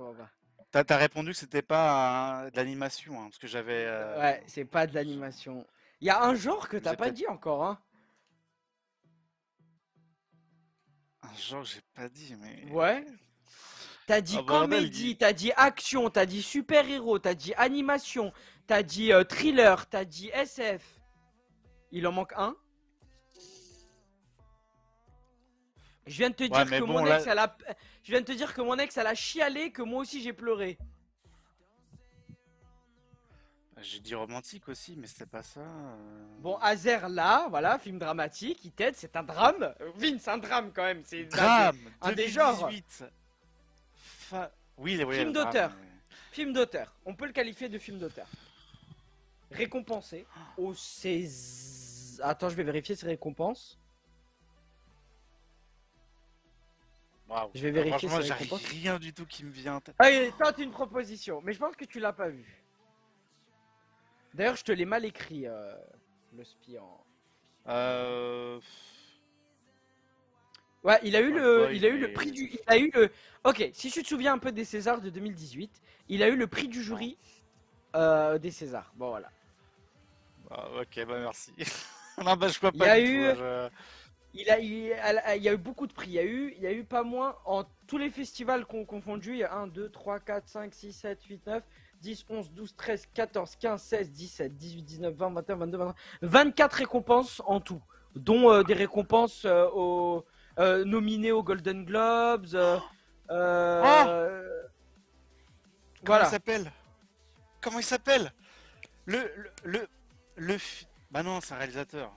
pas. T'as répondu que c'était pas de l'animation, hein, parce que j'avais. Ouais, c'est pas de l'animation. Il y a un genre que t'as J'ai pas peut-être- dit encore, hein. Un genre que j'ai pas dit, mais. Ouais. T'as dit Ah, bordel, comédie, t'as dit action, t'as dit super-héros, t'as dit animation, t'as dit thriller, t'as dit SF. Il en manque un. Je viens de te dire mais que bon, mon là- ex, je viens de te dire que mon ex, elle a chialé, que moi aussi j'ai pleuré. J'ai dit romantique aussi, mais c'était pas ça. Bon, Azer là, voilà, film dramatique, il t'aide, c'est un drame. Vince, un drame quand même, c'est Drame. un des genres. 2018. Oui, oui, Film le drame, d'auteur. ouais. Film d'auteur, on peut le qualifier de film d'auteur. Récompensé au César. Attends, je vais vérifier ses récompenses. Waouh. Je vais vérifier Franchement, ses j'ai récompenses. rien du tout qui me vient en tête. Allez, tente une proposition, mais je pense que tu l'as pas vu. D'ailleurs, je te l'ai mal écrit, le spi en... Ouais, il a eu le prix du... Ok, si tu te souviens un peu des Césars de 2018, il a eu le prix du jury des Césars. Bon, voilà. Ah, ok, bah merci. Non, bah je peux Il y pas a du eu- tout, hein, Il y a eu beaucoup de prix. Il y a eu pas moins, en tous les festivals qu'on confondus, il y a 1, 2, 3, 4, 5, 6, 7, 8, 9, 10, 11, 12, 13, 14, 15, 16, 17, 18, 19, 20, 21, 22, 23, 24 récompenses en tout, dont des récompenses nominées aux Golden Globes. Comment Voilà. il s'appelle? Comment il s'appelle? Bah non, c'est un réalisateur.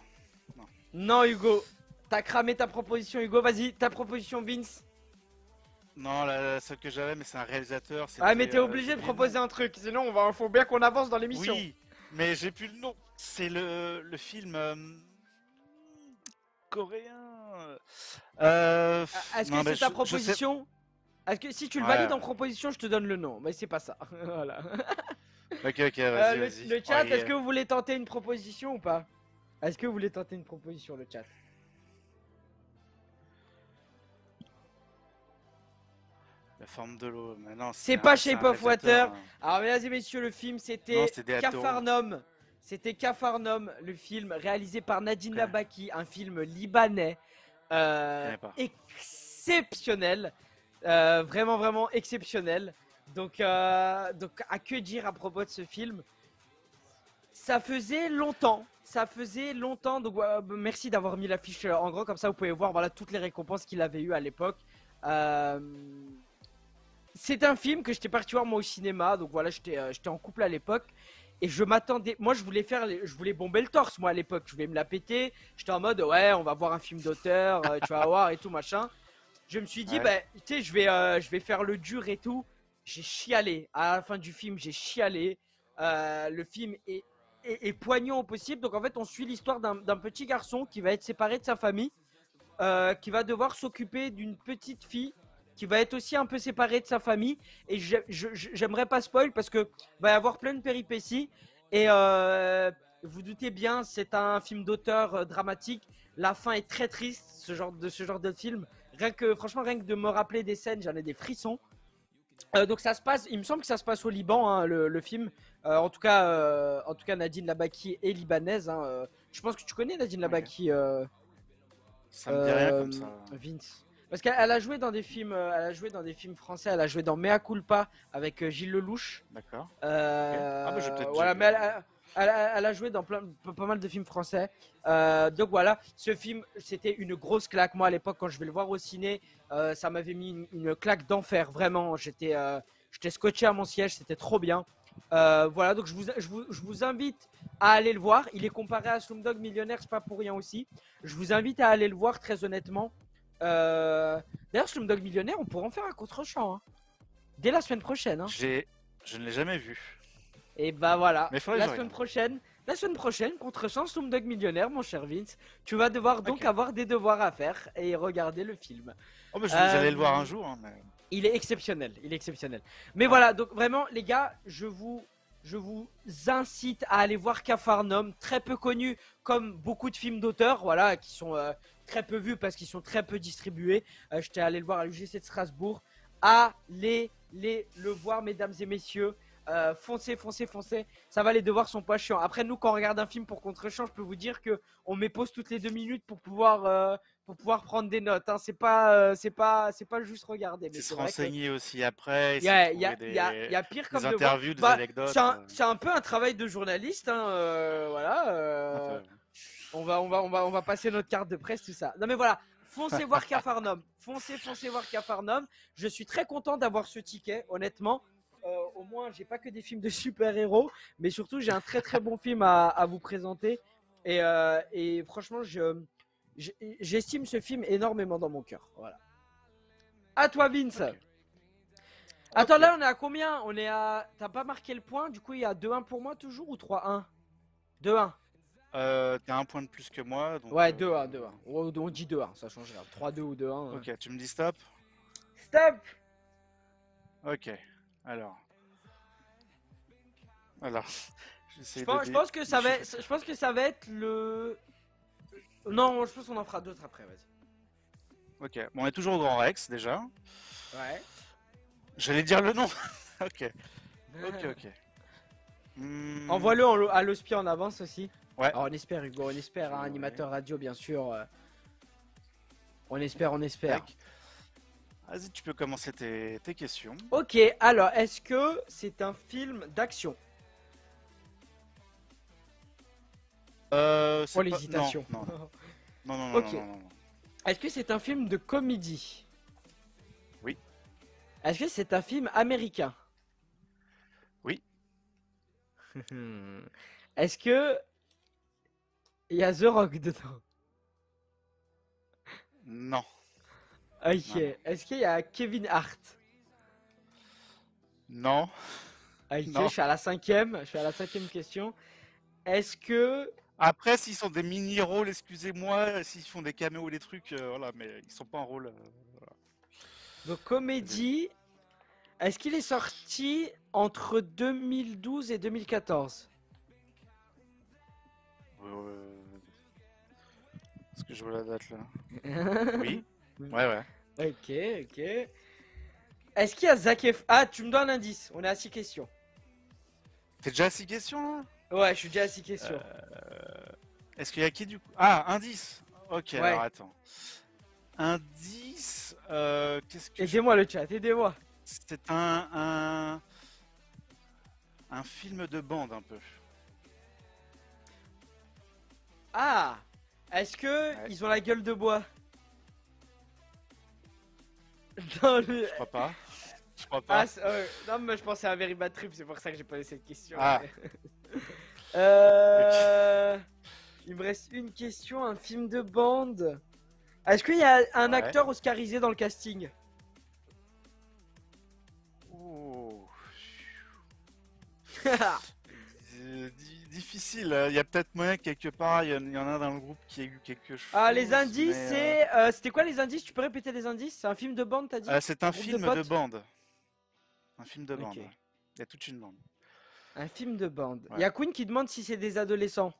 Non, Hugo. T'as cramé ta proposition, Hugo. Vas-y, ta proposition, Vince. Non, la seule que j'avais, mais c'est un réalisateur. Ah, mais c'était, t'es obligé j'ai de plus le proposer nom. un truc. Sinon, faut bien qu'on avance dans l'émission. Oui, mais j'ai plus le nom. C'est le film coréen. Est-ce non, que mais c'est ta je sais- proposition? Est-ce que si tu le Ouais, valides en ouais. proposition, je te donne le nom. Mais c'est pas ça. Voilà. Ok, ok, vas-y, vas-y. Le chat, Ouais, est-ce que vous voulez tenter une proposition ou pas? Est-ce que vous voulez tenter une proposition, le chat? La forme de l'eau. Mais non, C'est pas c'est un Shape of réalisateur, Water. hein. Alors, mesdames et messieurs, le film, Non, c'était c'était Deatorum. Capharnaüm. C'était Capharnaüm, le film réalisé par Nadine Ouais. Labaki, un film libanais connais pas. exceptionnel. Vraiment, vraiment exceptionnel. Donc, à que dire à propos de ce film? Ça faisait longtemps. Donc, merci d'avoir mis l'affiche en gros. Comme ça, vous pouvez voir voilà, toutes les récompenses qu'il avait eues à l'époque. C'est un film que j'étais parti voir moi au cinéma. Donc voilà, j'étais en couple à l'époque. Et je m'attendais. Moi, je voulais bomber le torse, moi, à l'époque. Je voulais me la péter. J'étais en mode, ouais, on va voir un film d'auteur. Tu vas voir et tout, machin. Je me suis dit, Ouais. bah, tu sais, je vais faire le dur et tout. J'ai chialé. À la fin du film, j'ai chialé. Le film est poignant au possible. Donc, en fait, on suit l'histoire d'un petit garçon qui va être séparé de sa famille. qui va devoir s'occuper d'une petite fille qui va être aussi un peu séparée de sa famille. Et j'aimerais pas spoil parce que va y avoir plein de péripéties. Et vous doutez bien, c'est un film d'auteur dramatique. La fin est très triste, ce genre de film. Franchement, rien que de me rappeler des scènes, j'en ai des frissons. Donc ça se passe, il me semble que ça se passe au Liban, hein, le film. En tout cas, Nadine Labaki est libanaise. Hein. Je pense que tu connais Nadine Labaki, ça me dit rien comme ça. Vince. Parce qu'elle a joué dans des films, français. Elle a joué dans Mea Culpa avec Gilles Lelouch. D'accord. Ah bah, je vais peut-être voilà, dire. mais elle a joué dans pas mal de films français. Donc voilà, ce film, c'était une grosse claque. Moi, à l'époque, quand je vais le voir au ciné, ça m'avait mis une claque d'enfer. Vraiment, j'étais scotché à mon siège. C'était trop bien. Voilà, donc je vous invite à aller le voir. Il est comparé à Slumdog Millionnaire, c'est pas pour rien aussi. Je vous invite à aller le voir, très honnêtement. D'ailleurs, Slumdog Millionnaire, on pourra en faire un contre-champ. Hein. Dès la semaine prochaine. Hein. Je ne l'ai jamais vu. Et bah voilà, Mais la semaine prochaine, contre Chance Slumdog Millionnaire, mon cher Vince, tu vas devoir donc avoir des devoirs à faire et regarder le film. Oh, mais j'allais le voir un jour. Hein, mais... Il est exceptionnel, Mais voilà, donc vraiment, les gars, je vous incite à aller voir Capharnaüm, très peu connu comme beaucoup de films d'auteur, voilà, qui sont très peu vus parce qu'ils sont très peu distribués. J'étais allé le voir à l'UGC de Strasbourg. Allez le voir, mesdames et messieurs. Foncez, ça va, les devoirs sont pas chiants. Après, nous, quand on regarde un film pour contre-champ, je peux vous dire que on met pause toutes les 2 minutes pour pouvoir prendre des notes. Hein. C'est pas juste regarder. C'est se renseigner aussi après. Il y a pire comme des interviews, des bah, anecdotes. C'est un peu un travail de journaliste. Hein, voilà. On va passer notre carte de presse, tout ça. Non mais voilà. Foncez voir Capharnaüm. Foncez voir Capharnaüm. Je suis très content d'avoir ce ticket, honnêtement. Au moins, j'ai pas que des films de super-héros, mais surtout, j'ai un très très bon film à vous présenter. Et franchement, j'estime ce film énormément dans mon cœur. Voilà. À toi, Vince. Okay. Attends, là, on est à combien? T'as pas marqué le point? Du coup, il y a 2-1 pour moi toujours ou 3-1? 2-1. T'as un point de plus que moi. Donc, ouais, 2-1. On dit 2-1, ça change rien. 3-2 ou 2-1. Ok, tu me dis stop? Stop! Ok. Alors, je pense que ça va être le. Non, je pense qu'on en fera d'autres après, vas-y. Ok, bon, on est toujours au Grand Rex déjà. Ouais. J'allais dire le nom. Ok. Envoie-le à l'hospi en avance aussi. Ouais. Alors, on espère, Hugo, on espère, hein, animateur radio, bien sûr. On espère. Vas-y, tu peux commencer tes questions. Ok, alors, est-ce que c'est un film d'action? C'est l'hésitation. Non. Ok. Est-ce que c'est un film de comédie? Oui. Est-ce que c'est un film américain? Oui. Est-ce que il y a The Rock dedans? Non. Ok. Non. Est-ce qu'il y a Kevin Hart? Non. Ok, non. Je suis à la cinquième question. Est-ce que... Après, s'ils sont des mini-rôles, excusez-moi, s'ils font des caméos ou des trucs, voilà, mais ils sont pas en rôle. Voilà. Donc, comédie... Est-ce qu'il est sorti entre 2012 et 2014? Est-ce que je vois la date là? Oui. Ouais. Ok. Est-ce qu'il y a Zac Efron? Ah, tu me donnes un indice. On est à 6 questions. T'es déjà à 6 questions là? Ouais, je suis déjà à 6 questions. Est-ce qu'il y a qui du coup? Ah, indice. Ok, ouais. Alors attends. Indice. Qu'est-ce que Aidez-moi le chat, aidez-moi. C'est un film de bande un peu. Ah, est-ce que ils ont la gueule de bois? Dans le... Je crois pas. Ah, non, mais je pensais à Very Bad Trip, c'est pour ça que j'ai posé cette question. Ah. Il me reste une question, un film de bande. Est-ce qu'il y a un acteur oscarisé dans le casting? difficile. Il y a peut-être moyen quelque part, il y en a dans le groupe qui a eu quelque chose. Ah, les indices, mais, c'est. C'était quoi les indices? Tu peux répéter les indices? C'est un film de bande, t'as dit? c'est un Groupe film de potes? bande. Un film de bande. Ok. Ouais. Il y a toute une bande. Un film de bande. Ouais. Il y a Queen qui demande si c'est des adolescents.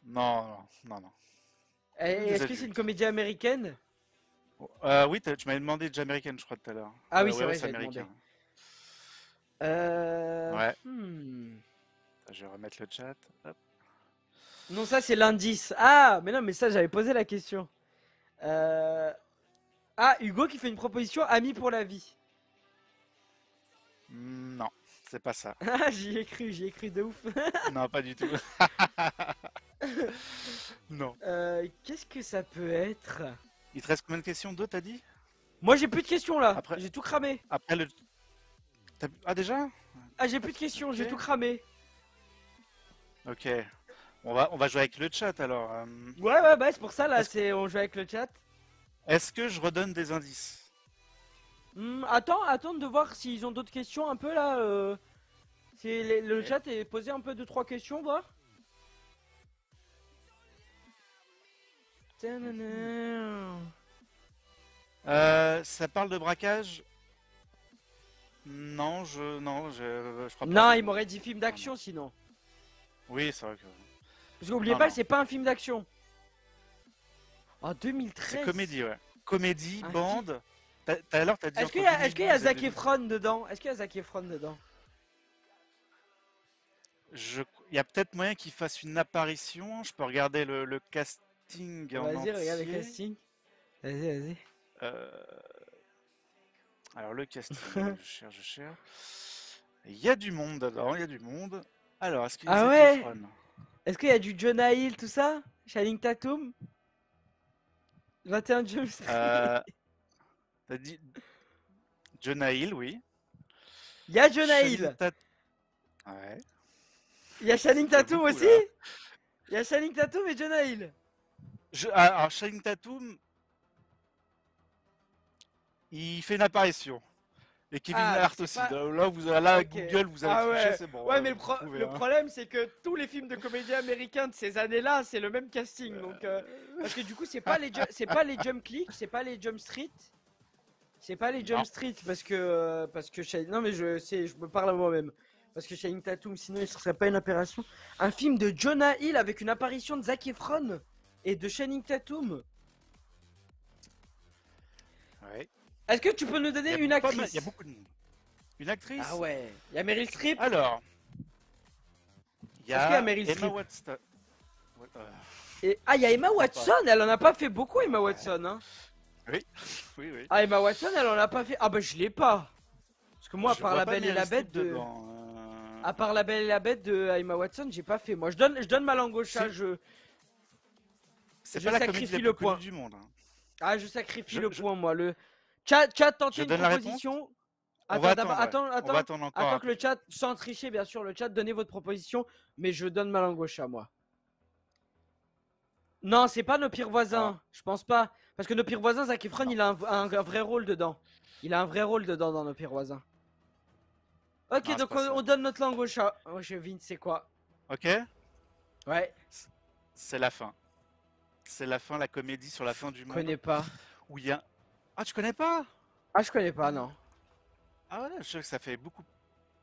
Non, non, non. Est-ce que c'est une comédie américaine? Oui, tu m'avais demandé de American, je crois, tout à l'heure. Ah oui, c'est ouais, vrai, c'est j'avais américain. demandé. Ouais. Hmm. Je vais remettre le chat. Hop. Non, ça c'est l'indice. Ah, mais non, mais ça j'avais posé la question. Ah, Hugo qui fait une proposition, ami pour la vie. Non, c'est pas ça. Ah, j'y ai cru de ouf. Non, pas du tout. Non. Qu'est-ce que ça peut être? Il te reste combien de questions? Deux, t'as dit? Moi j'ai plus de questions là. Après- J'ai tout cramé. Après le. Ah, déjà? Ah, j'ai plus de questions, j'ai Ok. tout cramé. Ok. On va jouer avec le chat alors. Ouais, bah c'est pour ça là, Est-ce on joue avec le chat. Est-ce que je redonne des indices? Attends de voir s'ils ont d'autres questions un peu là. Le chat est posé un peu 2-3 questions, voir. Ça parle de braquage? Non, je crois pas. Non, il m'aurait dit film d'action sinon. Oui, c'est vrai que. Parce qu'oubliez Non, pas, non. c'est pas un film d'action. En C'est 2013. comédie, ouais. Comédie, Un bande. Tout à l'heure, t'as dit. Est-ce qu'il y a Zac Efron dedans? Est-ce qu'il y a Zac Efron dedans? Il y a peut-être moyen qu'il fasse une apparition. Je peux regarder le casting en Vas-y, regarde le entier. casting. Vas-y. Euh, Alors, le casting, je cherche. Il y a du monde dedans, il y a du monde. Alors, est-ce qu'il y a Ah Zac ouais? Efron? Est-ce qu'il y a du Jonah Hill, tout ça? Channing Tatum? 21 Jump Street. T'as dit Jonah Hill, oui. Il y a Jonah Channing Hill. Ouais. Il y a Channing Ça fait Tatum beaucoup, aussi? là. Il y a Channing Tatum et Jonah Hill. Alors, Channing Tatum, il fait une apparition. Et Kevin Ah, Hart c'est aussi. pas- Là, Ok. Google, vous avez Ah triché, ouais. c'est bon. Ouais, hein, mais vous trouvez, le hein. problème, c'est que tous les films de comédie américains de ces années-là, c'est le même casting. Donc, parce que du coup, c'est pas les Jump Click, c'est pas les Jump Street. C'est pas les Jump Non. Street parce que non mais je me parle à moi-même. Parce que Channing Tatum, sinon il serait pas une apparition. Un film de Jonah Hill avec une apparition de Zac Efron et de Channing Tatum. Ouais. Est-ce que tu peux nous donner une actrice? Il y a beaucoup de monde. Une actrice? Ah ouais. Il y a Meryl Streep. Alors, il y Est-ce qu'il y a a Meryl Emma Streep? Watson. Ah, il y a Emma crois Watson. Elle en a pas fait beaucoup, Emma Watson. Hein. Oui. Ah, Emma Watson, elle en a pas fait. Ah bah je l'ai pas. Parce que moi, à Je part vois la pas Belle et Meryl la Bête Streep de. dedans, À part la Belle et la Bête de Emma Watson, j'ai pas fait. Moi, je donne ma langue au chat. C'est- C'est je pas la comédie sacrifie la le plus connue point. du monde. Hein. Ah, je sacrifie Je- le je- point, moi. Le chat, tentez Je une donne la proposition. On va D'abord, attendre, ouais. On va attendre encore. attends que le chat, sans tricher, bien sûr, le chat, donnez votre proposition. Mais je donne ma langue au chat, moi. Non, c'est pas Nos Pires Voisins. Je pense pas. Parce que Nos Pires Voisins, Zac Efron, Non. il a un vrai rôle dedans. Il a un vrai rôle dedans dans Nos Pires Voisins. Ok, Non, donc c'est pas ça. on donne notre langue au chat. Oh, je devine, c'est quoi? Ok? Ouais, C'est la fin. C'est la fin, la comédie sur la fin du je monde. connais pas. Où il y a. Ah, tu connais pas? Ah, je connais pas, non. Ah ouais, je sais que ça fait beaucoup.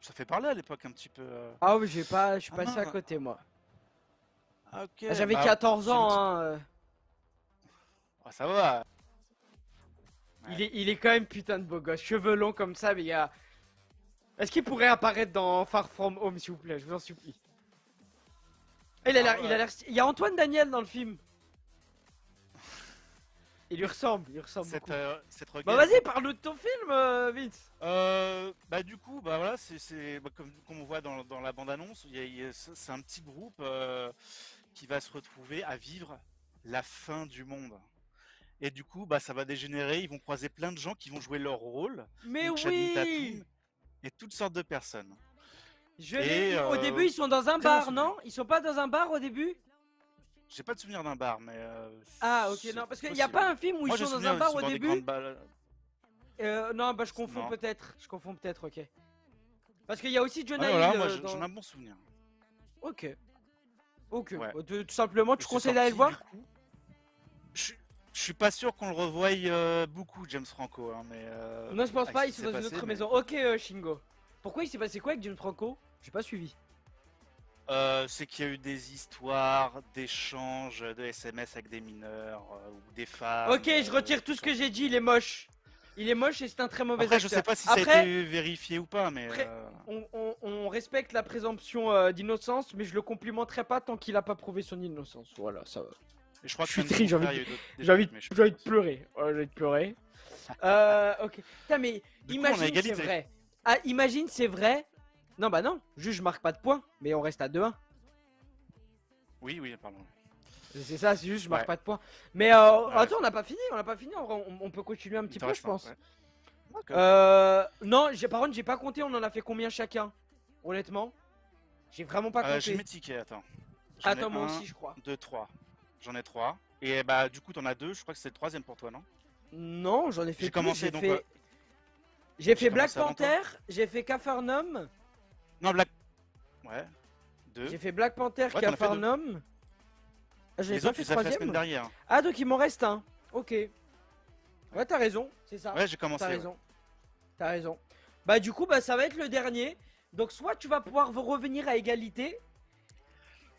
Ça fait parler à l'époque un petit peu. Ah oui, je suis Ah passé à non. côté, moi. Ah, ok. Ah, j'avais Bah, 14 c'est ans, une hein. Ah, ça va. Il est quand même putain de beau gosse. Cheveux longs comme ça, mais il y a. Est-ce qu'il pourrait apparaître dans Far From Home, s'il vous plaît? Je vous en supplie. Il a l'air. Il y a Antoine Daniel dans le film. Il lui ressemble beaucoup. Cette Bah regarde. vas-y, parle-nous de ton film, Vince. Bah du coup, bah voilà, comme on voit dans la bande-annonce, c'est un petit groupe qui va se retrouver à vivre la fin du monde. Et du coup, bah ça va dégénérer, ils vont croiser plein de gens qui vont jouer leur rôle, Mais donc Channing oui. Tatum et toutes sortes de personnes. Au début, ils sont dans un très bon bar, souvenir. non? Ils sont pas dans un bar au début? J'ai pas de souvenir d'un bar, mais Ah, ok, c'est non, parce qu'il n'y a possible. pas un film où Moi, ils j'ai sont dans souvenir, un bar ils sont au dans des début? grandes balles. Non, bah je confonds Non. peut-être. Je confonds peut-être, ok. Parce qu'il y a aussi Jonah Ouais, voilà, Hill moi dans... j'en ai un bon souvenir. Ok. Ok. Ouais. Tout simplement, tu C'est conseilles d'aller le sorti, voir? du coup. Je suis pas sûr qu'on le revoie beaucoup, James Franco, hein, mais Non, je pense avec pas, ce ils qui sont s'est dans une passé, autre mais- maison. Ok, Shingo. Pourquoi il s'est passé quoi avec James Franco? J'ai pas suivi. C'est qu'il y a eu des histoires d'échanges de SMS avec des mineurs ou des femmes. Ok, je retire tout ce que j'ai dit, il est moche. Il est moche et c'est un très mauvais Après, je acteur. sais pas si ça a Après, été vérifié ou pas, mais après, on respecte la présomption d'innocence, mais je le complimenterai pas tant qu'il a pas prouvé son innocence. Voilà, ça va. je crois je que suis même triste, son j'ai frère, envie il y a eu des J'ai envie, trucs, mais je suis j'ai envie de pas sûr. pleurer. Ouais, j'ai envie de pleurer. Ok. Putain, mais Du coup, on a imagine c'est égalité. vrai. Ah, imagine c'est vrai. Non, bah non. Juste, je marque pas de points, mais on reste à 2-1. Oui, oui, pardon. C'est ça, c'est juste, je marque Ouais. pas de points. Mais Ouais. attends, on n'a pas fini, En vrai, on peut continuer un petit Il t'en peu, reste je un, pense. ouais. D'accord. Non, par contre, j'ai pas compté, on en a fait combien chacun? Honnêtement, j'ai vraiment pas J'ai compté. mes tickets, attends. J'en ai Attends, moi un, aussi, je crois. 2, 3. J'en ai 3. Et bah, du coup, t'en as 2. Je crois que c'est le troisième pour toi, non? Non, j'en ai fait J'ai plus. commencé, donc, J'ai fait Black commencé avant toi. Panther, j'ai fait Capharnaüm, Non, Black. Ouais. 2. j'ai fait Black Panther, Ouais, t'en as fait deux. Capharnaüm. Ah, j'avais Les pas autres, fait tu les as fait la semaine troisième. dernière. Ah, donc il m'en reste un. Ok. Ouais, t'as raison, c'est ça. Ouais, j'ai commencé. T'as Ouais. raison. T'as raison. Bah, du coup, bah, ça va être le dernier. Donc, soit tu vas pouvoir revenir à égalité.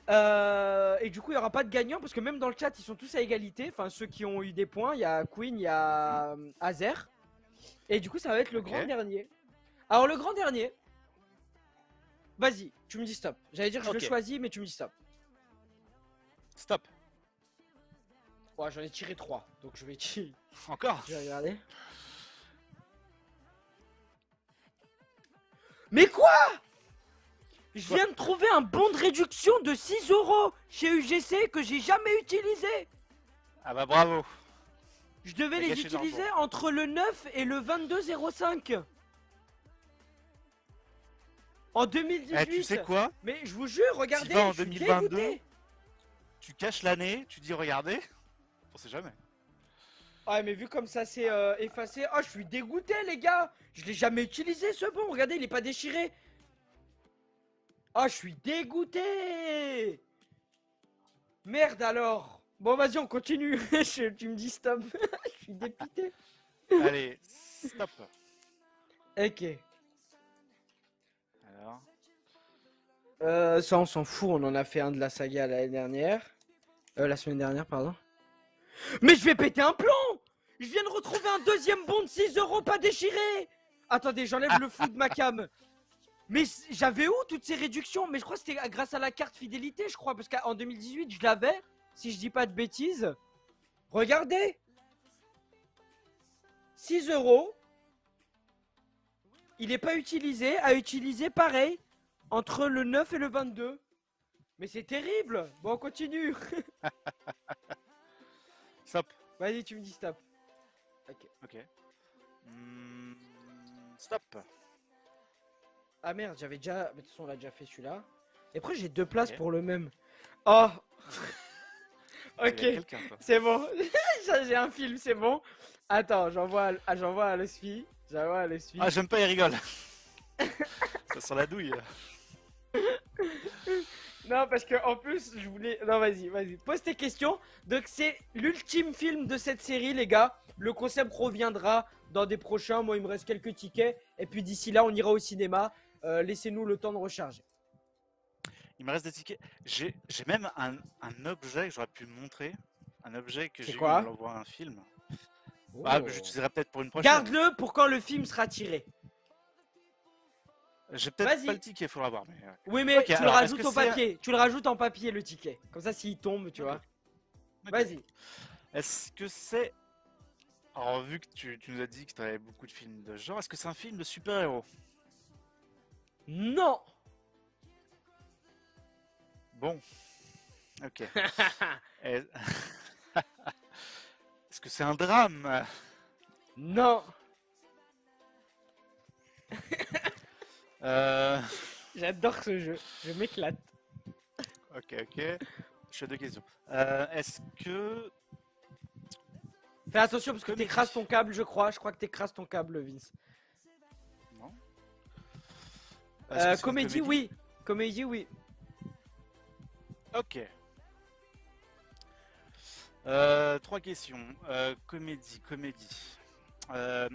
Et du coup, il n'y aura pas de gagnant parce que même dans le chat, ils sont tous à égalité. Enfin, ceux qui ont eu des points, il y a Queen, il y a Azer. Et du coup, ça va être le Ok. grand dernier. Alors, le grand dernier. Vas-y, tu me dis stop. J'allais dire que je le Ok. choisis, mais tu me dis stop. Stop. Ouais, j'en ai tiré 3. Donc, je vais Encore. Je vais regarder. Mais quoi? Je viens de trouver un bon de réduction de 6 € chez UGC que j'ai jamais utilisé. Ah bah bravo. Je devais T'as les gâché de utiliser l'argent. entre le 9 et le 22,05. En 2018. Eh, tu sais quoi? Mais je vous jure, regardez, vas en je suis 2022. dégoûté. Tu caches l'année, tu dis regardez. On sait jamais. Ouais, mais vu comme ça c'est effacé. Oh, je suis dégoûté, les gars. Je l'ai jamais utilisé ce bon. Regardez, il est pas déchiré. Oh, je suis dégoûté. Merde alors. Bon, vas-y, on continue. Tu me dis stop. Je suis dépité. Allez, stop. Ok. Alors. Ça, on s'en fout. On en a fait un de la saga l'année dernière. La semaine dernière, pardon. Mais je vais péter un plomb. Je viens de retrouver un deuxième bon de 6 € pas déchiré. Attendez, j'enlève le flou de ma cam. Mais j'avais où toutes ces réductions? Mais je crois que c'était grâce à la carte fidélité, je crois. Parce qu'en 2018, je l'avais. Si je dis pas de bêtises. Regardez. 6 €. Il n'est pas utilisé. À utiliser pareil. Entre le 9 et le 22. Mais c'est terrible. Bon, on continue. Stop. Vas-y, tu me dis stop. Ok. Ok. Stop. Ah merde, j'avais déjà... Mais de toute façon, on l'a déjà fait celui-là. Et après, j'ai 2 places Ok. pour le même. Oh. Il y a Ok, quelqu'un, toi. c'est bon. J'ai un film, c'est bon. Attends, j'envoie à Losfi. J'envoie à Losfi. Ah, j'aime pas, il rigole. Ça sent la douille. Non, parce que en plus, je voulais... Non, vas-y. Pose tes questions. Donc, c'est l'ultime film de cette série, les gars. Le concept reviendra dans des prochains. Moi, il me reste quelques tickets. Et puis, d'ici là, on ira au cinéma. Laissez-nous le temps de recharger. Il me reste des tickets. J'ai même un objet que j'aurais pu montrer. Un objet que C'est j'ai eu quoi? en l'envoie un film. Ah, Oh. j'utiliserai peut-être pour une prochaine. Garde-le pour quand le film sera tiré. J'ai peut-être Vas-y. pas le ticket, faudra voir. Mais... Oui, mais Ok, tu le alors, rajoutes est-ce au que c'est- papier. Tu le rajoutes en papier, le ticket. Comme ça, s'il tombe, tu vois. Ok. Vas-y. Est-ce que c'est... Alors, vu que tu nous as dit que tu avais beaucoup de films de ce genre, est-ce que c'est un film de super-héros? Non. Bon. Ok. Est- Est-ce que c'est un drame? Non. Euh... J'adore ce jeu. Je m'éclate. Ok. Je fais deux questions. Est-ce que... Fais attention parce que Comédie. t'écrases ton câble, je crois. Je crois que t'écrases ton câble, Vince. Non. Est-ce que c'est une Comédie, oui. Comédie, oui. Ok. 3 questions. Comédie. Euh,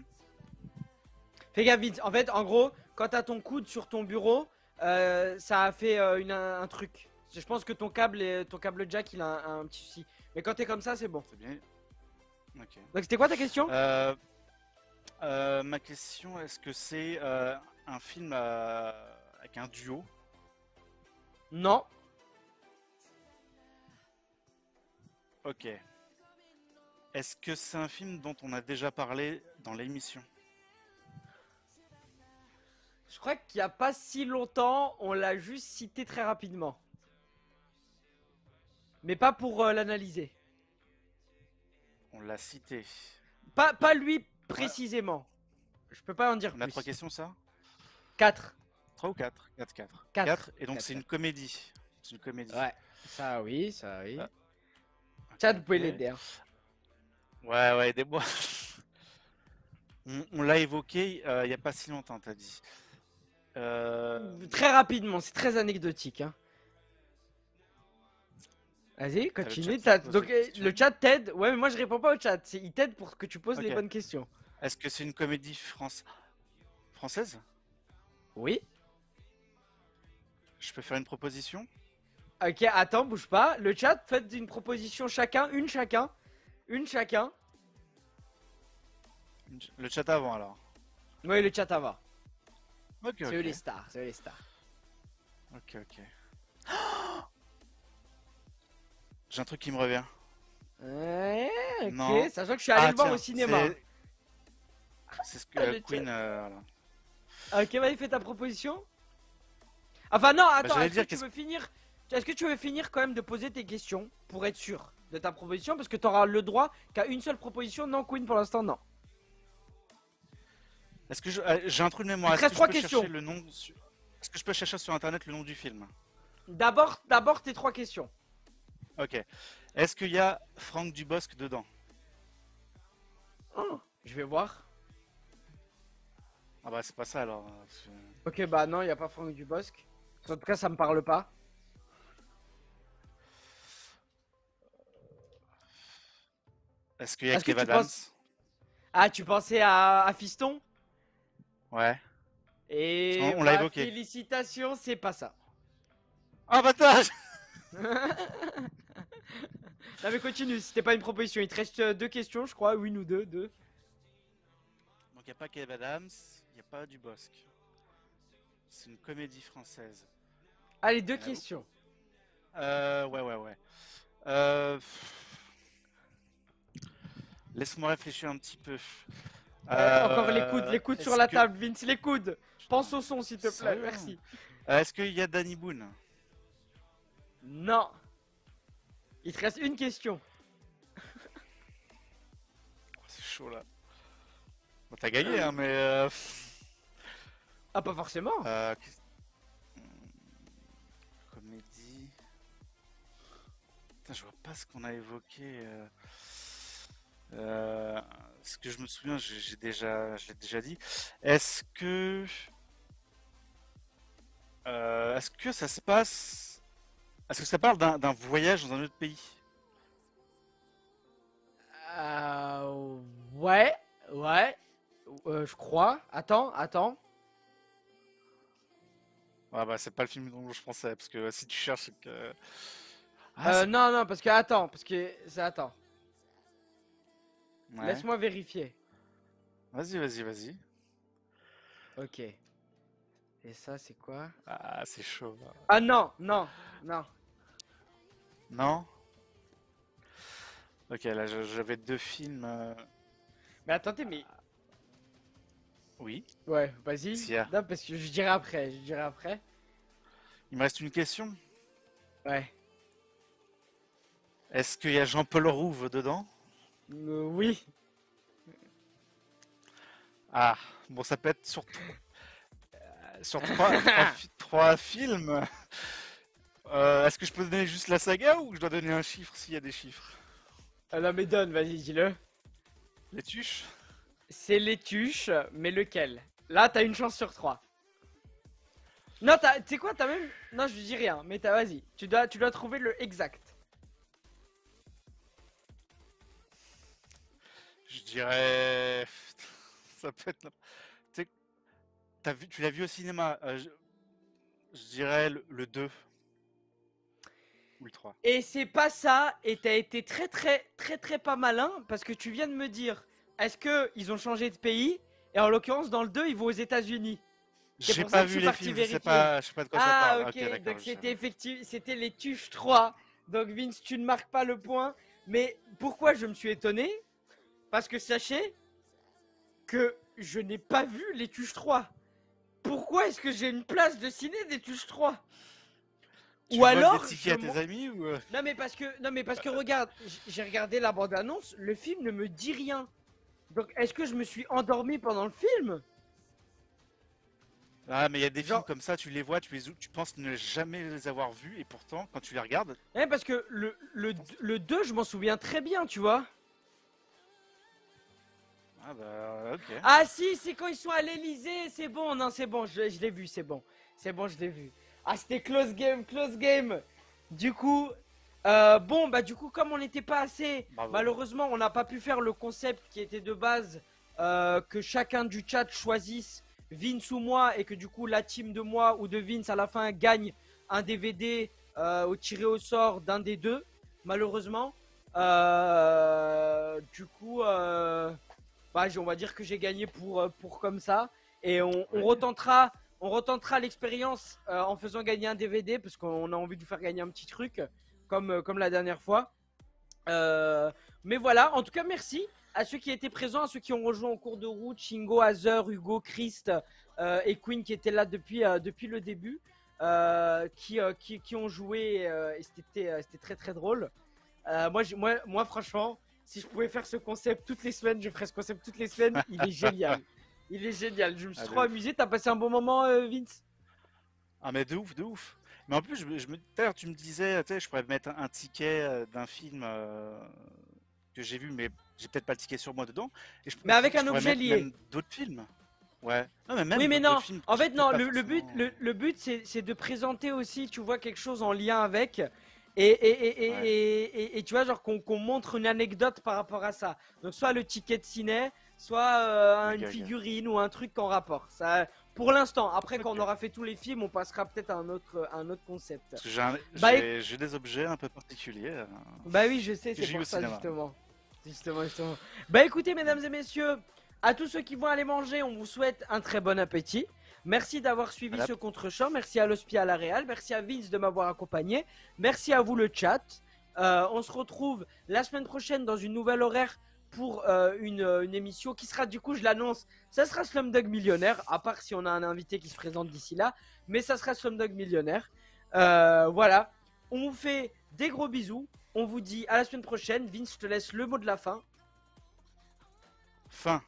Fais gaffe vite. En fait, en gros, quand t'as ton coude sur ton bureau, ça a fait un truc. Je pense que ton câble jack, il a un petit souci. Mais quand t'es comme ça, c'est bon. c'est bien. Ok. Donc c'était quoi ta question? Ma question, est-ce que c'est un film avec un duo? Non. Ok. Est-ce que c'est un film dont on a déjà parlé dans l'émission? Je crois qu'il y a pas si longtemps, on l'a juste cité très rapidement. Mais pas pour l'analyser. On l'a cité. Pas lui précisément. Je peux pas en dire On a plus. 3 questions, ça? 4. 3 ou 4? 4, 4. 4. 4, et donc 4, c'est 4. une comédie. C'est une comédie. Ouais. Ça oui, ça oui. Ah, Chat, vous ok. pouvez l'aider. Hein. Ouais, aidez-moi. On l'a évoqué il n'y a pas si longtemps, t'as dit. Très rapidement, c'est très anecdotique. Hein. Vas-y, T'as le continue. chat qui pose Donc des questions. le chat t'aide. Ouais, mais moi je réponds pas au chat. Il t'aide pour que tu poses les Ok. bonnes questions. Est-ce que c'est une comédie française? Oui. Je peux faire une proposition? Ok, attends, bouge pas. Le chat, faites une proposition chacun, une chacun. Une chacun. Le chat avant alors. Oui, le chat avant. Ok, C'est eux les ok. stars, c'est eux les stars. Ok. J'ai un truc qui me revient. Ouais, ok, Non. sachant que je suis allé le voir tiens, au cinéma. c'est ce que Ah, le Queen. chat. Voilà. Ok, vas-y, fais ta proposition. Enfin, non, attends, j'allais est-ce que dire tu qu'est-ce- veux finir? Est-ce que tu veux finir quand même de poser tes questions pour être sûr de ta proposition? Parce que tu auras le droit qu'à une seule proposition. Non, Queen, pour l'instant, non. Est-ce que j'ai un trou de mémoire? Il te Est-ce reste que je 3 peux questions. chercher le nom Est-ce que je peux chercher sur internet le nom du film? D'abord tes 3 questions. Ok. Est-ce qu'il y a Franck Dubosc dedans? Oh, je vais voir. Ah bah c'est pas ça alors. Ok, bah non, il n'y a pas Franck Dubosc. En tout cas, ça me parle pas. Est-ce qu'il y a Est-ce que Kev tu Adams? penses... Ah, tu pensais à Fiston? Ouais. Et On l'a bah, évoqué. félicitations, c'est pas ça. Ah bâtard! Non mais continue, c'était pas une proposition. Il te reste 2 questions, je crois. Une ou deux. Donc il n'y a pas Kev Adams, il n'y a pas Dubosc. C'est une comédie française. Allez, 2 où questions. Ouais. Euh, Laisse-moi réfléchir un petit peu. Encore les coudes sur la est-ce que- table, Vince, les coudes. Pense au son, s'il te plaît, Sérieux? merci. Est-ce qu'il y a Danny Boone? Non. Il te reste une question. Oh, c'est chaud là. Bon, t'as gagné, hein, mais. Ah, pas forcément. Comédie. Putain, je vois pas ce qu'on a évoqué. Ce que je me souviens, je l'ai déjà dit. Est-ce que ça se passe? Est-ce que ça parle d'un voyage dans un autre pays? Ouais. Je crois. Attends. Ah bah c'est pas le film dont je pensais, parce que si tu cherches, c'est que. Ah, Non, parce que attends. Attends. ouais. Laisse-moi vérifier. Vas-y. Ok. Et ça, c'est quoi? Ah, c'est chaud. Là. Ah non. Non? Ok, là j'avais 2 films. Mais attendez, mais... Oui. Ouais, vas-y. S'il y a. Non, parce que je dirai après. Il me reste une question. Ouais. Est-ce qu'il y a Jean-Paul Rouve dedans? Oui. Ah, bon, ça peut être sur 3 films. Est-ce que je peux donner juste la saga ou je dois donner un chiffre s'il y a des chiffres? Non, mais donne, vas-y, dis-le. Les tuches? C'est les tuches, mais lequel? Là, t'as une chance sur 3. Non, tu sais quoi, t'as même... Non, je dis rien, mais vas-y. Tu dois trouver le exact. Je dirais... Ça peut être... Tu sais, tu l'as vu au cinéma. Je dirais le 2. Ou le 3. Et c'est pas ça, et t'as été très pas malin, parce que tu viens de me dire, est-ce que ils ont changé de pays? Et en l'occurrence, dans le 2, ils vont aux États-Unis. J'ai pas vu les films, je sais pas de quoi ça parle. Ah, ok, d'accord, donc c'était effectivement, c'était les Tuches 3. Donc Vince, tu ne marques pas le point. Mais pourquoi je me suis étonné? Parce que sachez que je n'ai pas vu les Tuches 3. Pourquoi est-ce que j'ai une place de ciné des Tuches 3? Ou alors des tickets à tes amis ou Non mais parce que regarde, j'ai regardé la bande-annonce, le film ne me dit rien. Donc est-ce que je me suis endormi pendant le film? Ah mais il y a des films comme ça, tu les vois, tu penses ne jamais les avoir vus et pourtant quand tu les regardes... Ouais, parce que le 2 je m'en souviens très bien, tu vois. Ah bah ok. Ah si, c'est quand ils sont à l'Elysée, c'est bon, non c'est bon, je l'ai vu, c'est bon. C'est bon, je l'ai vu. Ah c'était close game, close game. Du coup, bon bah du coup comme on n'était pas assez, Bravo. Malheureusement on n'a pas pu faire le concept qui était de base, que chacun du chat choisisse Vince ou moi et que du coup la team de moi ou de Vince à la fin gagne un DVD au tiré au sort d'un des deux, malheureusement. Du coup, bah, on va dire que j'ai gagné pour comme ça. Et on retentera l'expérience en faisant gagner un DVD parce qu'on a envie de vous faire gagner un petit truc comme la dernière fois. Mais voilà, en tout cas merci à ceux qui étaient présents, à ceux qui ont rejoint en cours de route, Shingo, Hazer, Hugo, Christ et Queen qui étaient là depuis le début, qui ont joué et c'était très drôle. Moi franchement, si je pouvais faire ce concept toutes les semaines, je ferais ce concept toutes les semaines. Il est génial. Il est génial. Je me suis trop amusé. T'as passé un bon moment, Vince? Ah mais de ouf, de ouf. Mais en plus, d'ailleurs, tu me disais, tu sais, je pourrais mettre un ticket d'un film que j'ai vu, mais j'ai peut-être pas le ticket sur moi dedans. Et mais avec un objet lié. D'autres films. Ouais. Non, mais même oui, mais non. Films en fait, non. forcément... Le but, c'est de présenter aussi, tu vois, quelque chose en lien avec. Et tu vois, genre qu'on montre une anecdote par rapport à ça. Donc, soit le ticket de ciné, soit une figurine ou un truc en rapport. Ça, pour l'instant. Après, quand on aura fait tous les films, on passera peut-être à un autre concept. J'ai des objets un peu particuliers. Bah oui, je sais, c'est pour ça justement. Bah écoutez, mesdames et messieurs, à tous ceux qui vont aller manger, on vous souhaite un très bon appétit. Merci d'avoir suivi ce contre-champ. Merci à l'Hospi à la Réal. Merci à Vince de m'avoir accompagné. Merci à vous le chat. On se retrouve la semaine prochaine dans une nouvelle horaire pour une émission qui sera, du coup, je l'annonce, ça sera Slumdog Millionnaire, à part si on a un invité qui se présente d'ici là. Mais ça sera Slumdog Millionnaire. Voilà. On vous fait des gros bisous. On vous dit à la semaine prochaine. Vince, je te laisse le mot de la fin. Fin.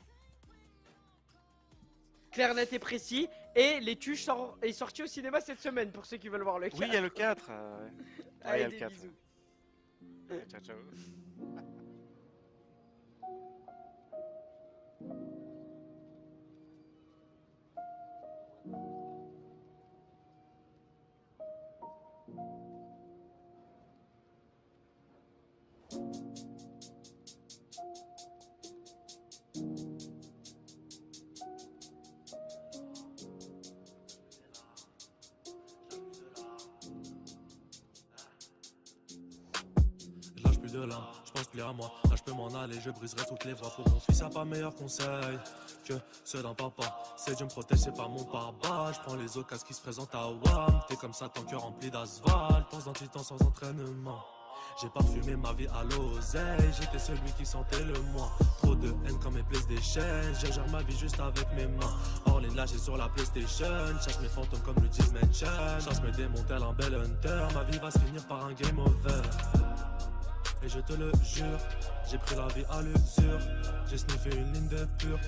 Clair, net et précis. Et les Tuches est sorti au cinéma cette semaine pour ceux qui veulent voir le 4. Oui, il y a le 4. Allez, il y a le 4. Bisous. Ciao, ciao. De là, je pense plus à moi, là je peux m'en aller, je briserai toutes les voies pour mon fils, y'a pas meilleur conseil que ceux d'un papa, c'est Dieu me protège, c'est pas mon pare-balles, je prends les occasions qui se présentent à WAM, t'es comme ça ton cœur rempli d'asphalte, temps en temps sans entraînement, j'ai parfumé ma vie à l'oseille, j'étais celui qui sentait le moi, trop de haine comme mes PlayStation, je gère ma vie juste avec mes mains, hors les lâchés sur la PlayStation, chasse mes fantômes comme Luigi's Mansion, chasse mes démons tel un bel hunter, ma vie va se finir par un game over. Et je te le jure, j'ai pris la vie à l'usure, j'ai sniffé une ligne de pur.